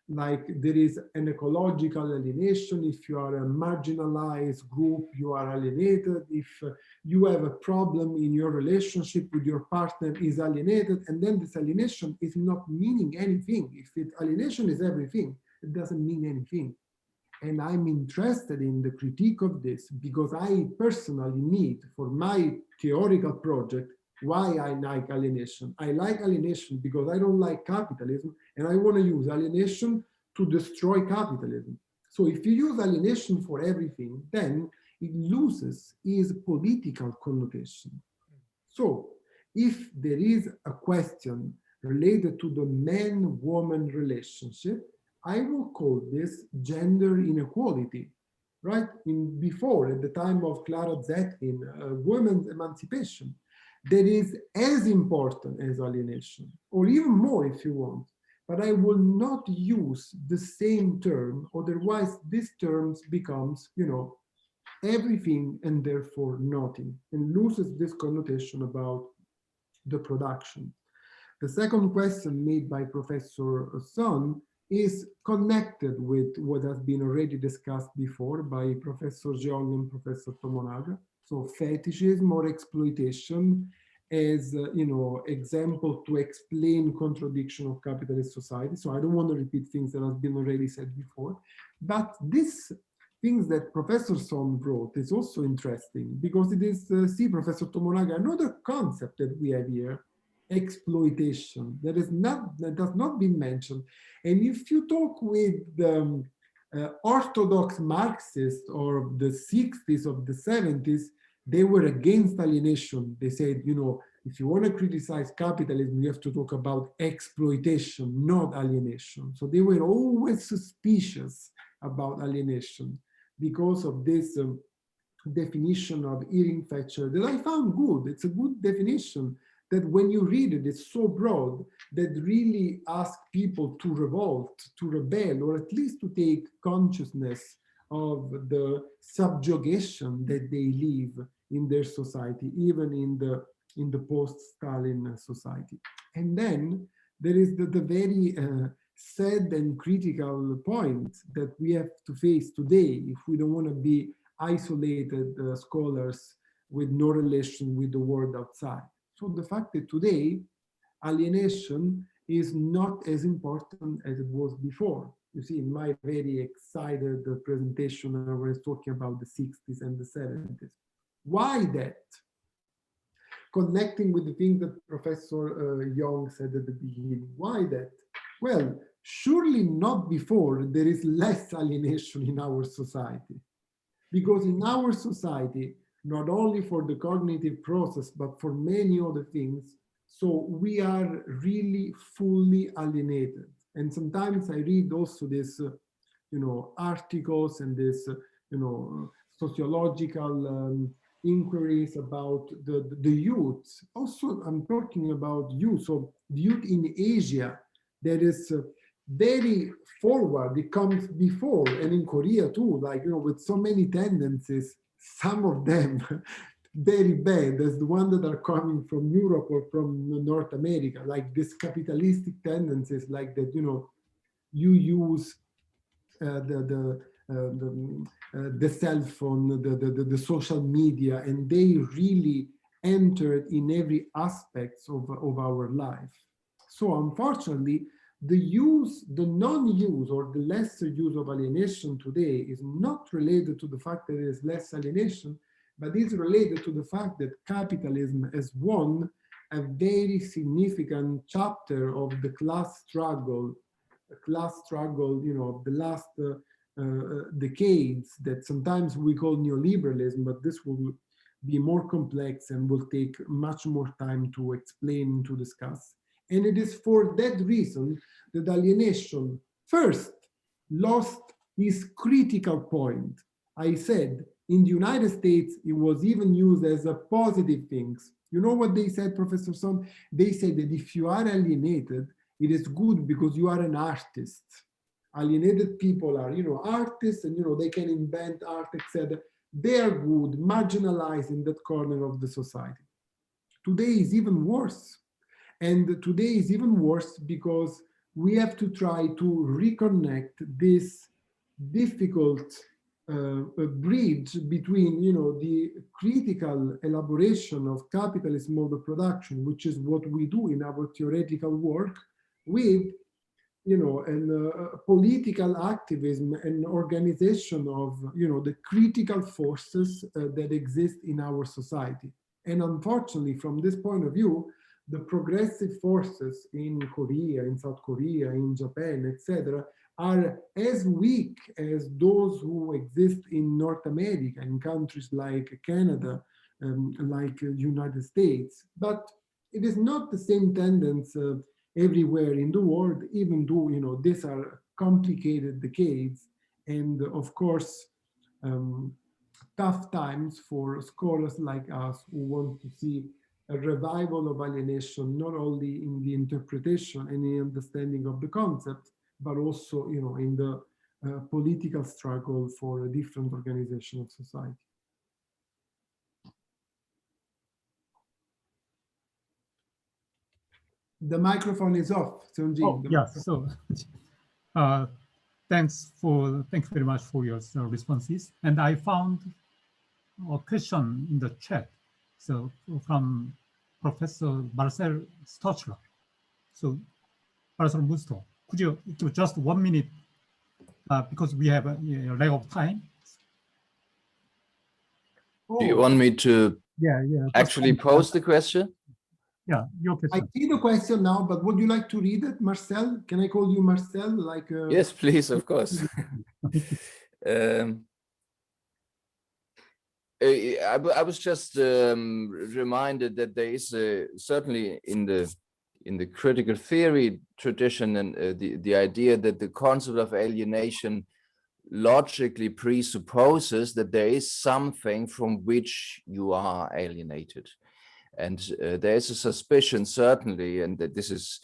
Like, there is an ecological alienation. If you are a marginalized group, you are alienated. If you have a problem in your relationship with your partner, is alienated. And then this alienation is not meaning anything. If alienation is everything, it doesn't mean anything. And I'm interested in the critique of this because I personally need, for my theoretical project, why I like alienation. I like alienation because I don't like capitalism, and I want to use alienation to destroy capitalism. So if you use alienation for everything, then it loses its political connotation. So if there is a question related to the man-woman relationship, I will call this gender inequality, right? Before, at the time of Clara Zetkin, women's emancipation, that is as important as alienation, or even more if you want. But I will not use the same term, otherwise this term becomes, everything and therefore nothing, and loses this connotation about the production. The second question made by Professor Son is connected with what has been already discussed before by Professor Jeong and Professor Tomonaga. So fetishism or exploitation as, example to explain contradiction of capitalist society. So I don't want to repeat things that have been already said before, but this things that Professor Son wrote is also interesting because it is, see, Professor Tomonaga, another concept that we have here, exploitation, that has not been mentioned. And if you talk with the orthodox Marxists or the 60s or the 70s, they were against alienation. They said, if you want to criticize capitalism, you have to talk about exploitation, not alienation. So they were always suspicious about alienation because of this definition of Irving Fetcher that I found good. It's a good definition that when you read it, it's so broad that really asks people to revolt, to rebel, or at least to take consciousness of the subjugation that they live in their society, even in the post-Stalin society. And then there is the very sad and critical point that we have to face today if we don't want to be isolated scholars with no relation with the world outside. So the fact that today alienation is not as important as it was before. You see, in my very excited presentation, I was talking about the 60s and the 70s. Why that? Connecting with the thing that Professor Jeong said at the beginning. Why that? Well, surely not before there is less alienation in our society. Because in our society, not only for the cognitive process, but for many other things, so we are really fully alienated. And sometimes I read also this, articles and this, sociological inquiries about the youth. Also, I'm talking about youth. So the youth in Asia, that is very forward. It comes before, and in Korea too, like, with so many tendencies, some of them very bad as the ones that are coming from Europe or from North America, like this capitalistic tendencies, like that, you use the cell phone, the social media, and they really entered in every aspect of our life. So unfortunately, the non-use or the lesser use of alienation today is not related to the fact that there is less alienation, but is related to the fact that capitalism has won a very significant chapter of the class struggle, you know, of the last decades that sometimes we call neoliberalism, but this will be more complex and will take much more time to explain, to discuss. And it is for that reason that alienation first lost its critical point. I said in the United States, it was even used as a positive thing. You know what they said, Professor Son? They said that if you are alienated, it is good because you are an artist. Alienated people are, you know, artists, and, you know, they can invent art, etc. They are good, marginalized in that corner of the society. Today is even worse. And today is even worse because we have to try to reconnect this difficult bridge between, you know, the critical elaboration of capitalism mode of production, which is what we do in our theoretical work, with, you know, political activism and organization of, you know, the critical forces that exist in our society. And unfortunately, from this point of view, the progressive forces in Korea, in South Korea, in Japan, etc., are as weak as those who exist in North America, in countries like Canada, like United States. But it is not the same tendency everywhere in the world, even though, you know, these are complicated decades, and of course, tough times for scholars like us who want to see a revival of alienation, not only in the interpretation and the understanding of the concept, but also, you know, in the political struggle for a different organization of society. The microphone is off, Seongjin. Oh, yeah. So, thanks very much for your responses. And I found a question in the chat. So from Professor Marcel Stochler. So, Marcello Musto, could you give just 1 minute because we have a lack of time? Do you want me to actually pose the question? Yeah, your question. I see the question now, but would you like to read it, Marcel? Can I call you Marcel? Like yes, please, of course. I was just reminded that there is certainly in the critical theory tradition and the idea that the concept of alienation logically presupposes that there is something from which you are alienated. And there is a suspicion, certainly, and that this is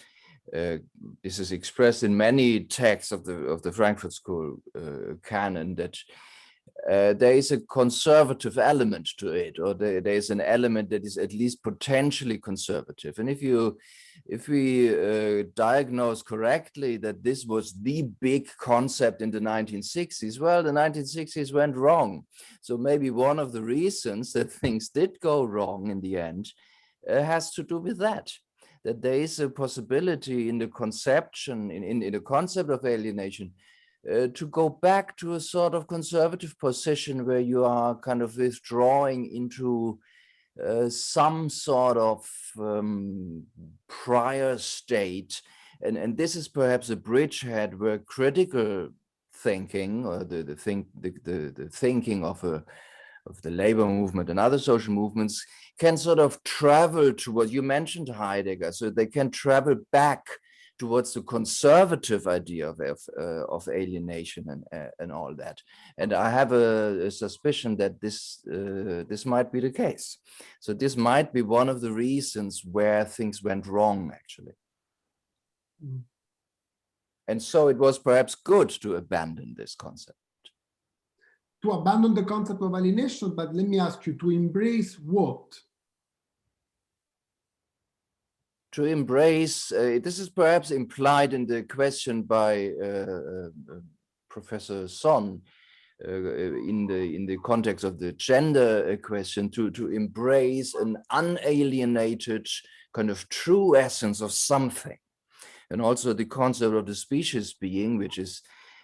expressed in many texts of the Frankfurt School canon, that there is a conservative element to it, or there is an element that is at least potentially conservative. And if we diagnose correctly that this was the big concept in the 1960s, well, the 1960s went wrong. So maybe one of the reasons that things did go wrong in the end has to do with that there is a possibility in the conception, in the concept of alienation, to go back to a sort of conservative position where you are kind of withdrawing into some sort of prior state. And this is perhaps a bridgehead where critical thinking, or the thinking of the labor movement and other social movements, can sort of travel to what you mentioned, Heidegger, so they can travel back towards the conservative idea of alienation and all that. And I have a suspicion that this might be the case. So this might be one of the reasons where things went wrong, actually. Mm. And so it was perhaps good to abandon this concept. To abandon the concept of alienation, but let me ask you, to embrace what? To embrace, this is perhaps implied in the question by Professor Son, in the context of the gender question, to embrace an unalienated kind of true essence of something. And also the concept of the species being, which is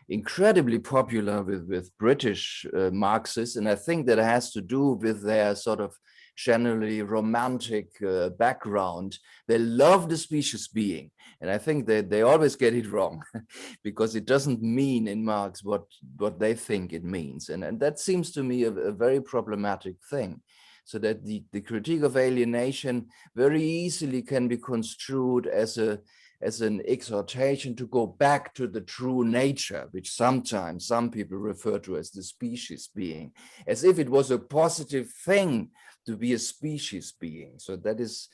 incredibly popular with British Marxists. And I think that has to do with their sort of generally romantic background. They love the species being. And I think that they always get it wrong because it doesn't mean in Marx what they think it means. And that seems to me a very problematic thing. So that the critique of alienation very easily can be construed as an exhortation to go back to the true nature, which sometimes some people refer to as the species being, as if it was a positive thing to be a species being. So that is,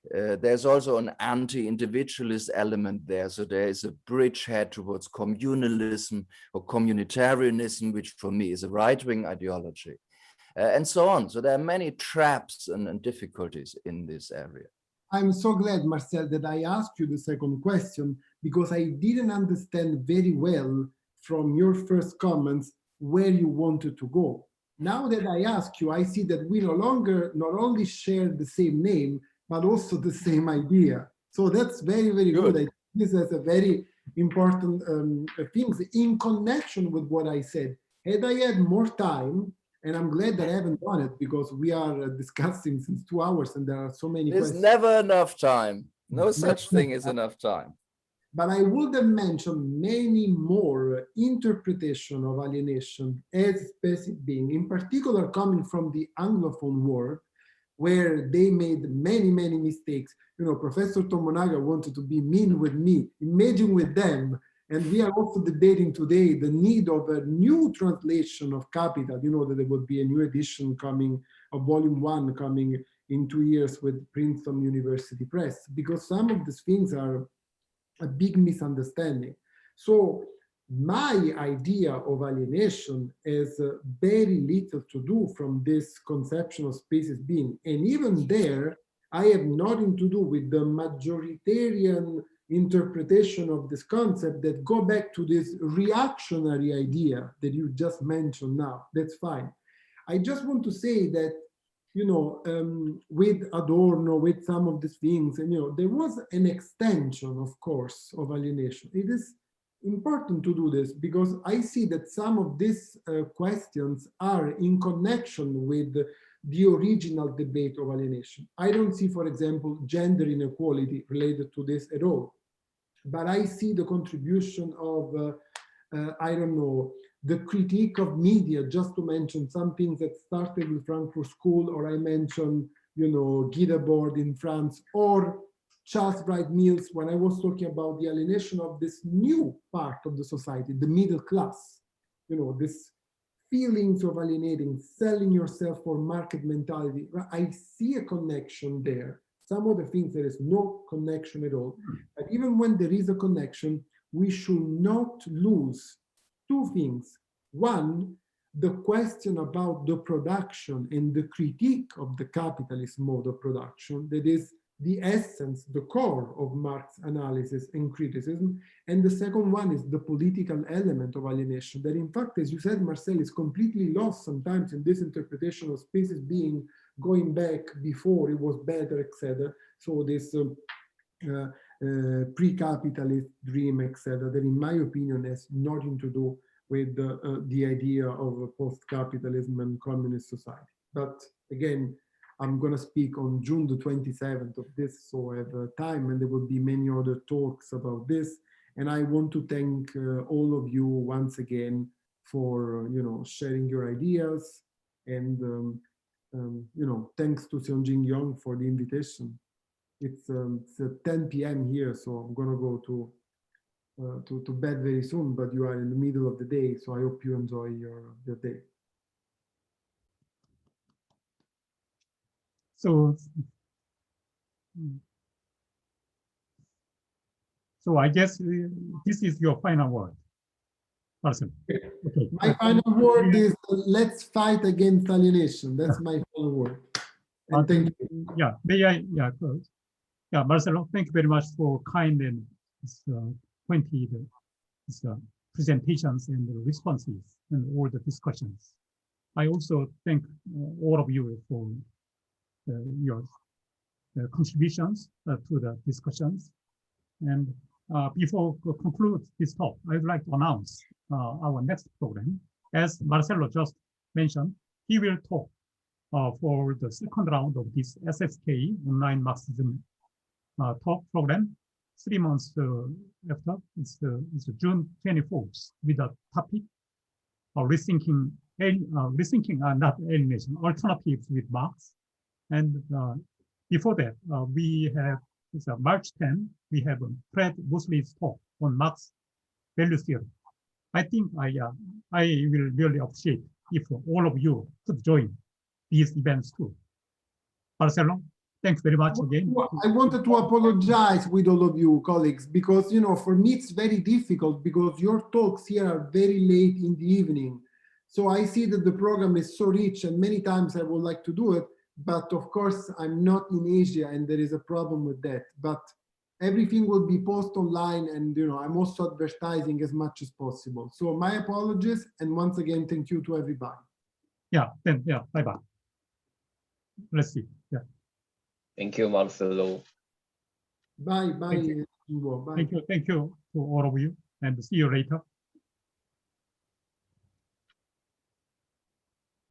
there's also an anti-individualist element there. So there is a bridgehead towards communalism or communitarianism, which for me is a right-wing ideology, and so on. So there are many traps and difficulties in this area. I'm so glad, Marcel, that I asked you the second question, because I didn't understand very well from your first comments where you wanted to go. Now that I ask you, I see that we no longer not only share the same name, but also the same idea. So that's very, very good. I think this is a very important thing in connection with what I said. Had I had more time, and I'm glad that I haven't done it, because we are discussing since 2 hours and there are so many questions. There's never enough time. No such thing as enough time. But I would have mentioned many more interpretation of alienation as specific being, in particular coming from the Anglophone world, where they made many, many mistakes. You know, Professor Tomonaga wanted to be mean with me, imagine with them. And we are also debating today the need of a new translation of Capital. You know that there will be a new edition coming, of volume 1 coming in 2 years with Princeton University Press, because some of these things are a big misunderstanding. So my idea of alienation has very little to do from this conception of species being. And even there, I have nothing to do with the majoritarian interpretation of this concept that go back to this reactionary idea that you just mentioned now. That's fine. I just want to say that, you know, with Adorno, with some of these things, and, you know, there was an extension, of course, of alienation. It is important to do this because I see that some of these questions are in connection with the original debate of alienation. I don't see, for example, gender inequality related to this at all. But I see the contribution of, I don't know, the critique of media, just to mention some things that started with Frankfurt School, or I mentioned, you know, Guy Debord in France, or Charles Wright Mills when I was talking about the alienation of this new part of the society, the middle class. You know, this feelings of alienating, selling yourself for market mentality. I see a connection there. Some of the things there is no connection at all. But even when there is a connection, we should not lose two things. One, the question about the production and the critique of the capitalist mode of production, that is the essence, the core of Marx analysis and criticism. And the second one is the political element of alienation, that in fact, as you said, Marcel, is completely lost sometimes in this interpretation of species being going back before it was better, etc. So this pre-capitalist dream, etc., that in my opinion has nothing to do with the idea of a post-capitalism and communist society. But again, I'm going to speak on June the 27th of this, so I have time, and there will be many other talks about this. And I want to thank all of you once again for, you know, sharing your ideas, and you know, thanks to Seongjin Jeong for the invitation. It's 10 p.m. here, so I'm going to go to bed very soon, but you are in the middle of the day, so I hope you enjoy your day. So I guess this is your final word, Marcel. Okay. My final word is let's fight against alienation. That's my final word. And thank you. Yeah, yeah, Marcello, thank you very much for kind and pointed presentations and the responses and all the discussions. I also thank all of you for your contributions to the discussions. And before we conclude this talk, I would like to announce our next program. As Marcello just mentioned, he will talk for the second round of this SSK online Marxism talk program 3 months after. It's June 24th with the topic rethinking not alienation, alternatives with Marx. And before that, we have March 10, we have Fred Mosley's talk on Marx value theory. I think I will really appreciate if all of you could join these events too. Marcello, thanks very much again. I wanted to apologize with all of you colleagues, because, you know, for me it's very difficult because your talks here are very late in the evening. So I see that the program is so rich and many times I would like to do it, but of course I'm not in Asia and there is a problem with that. But everything will be posted online, and, you know, I'm also advertising as much as possible. So my apologies, and once again, thank you to everybody. Yeah, then, yeah, bye-bye. Let's see, yeah. Thank you, Marcello. Bye, bye. Thank you. Thank you to all of you, and see you later.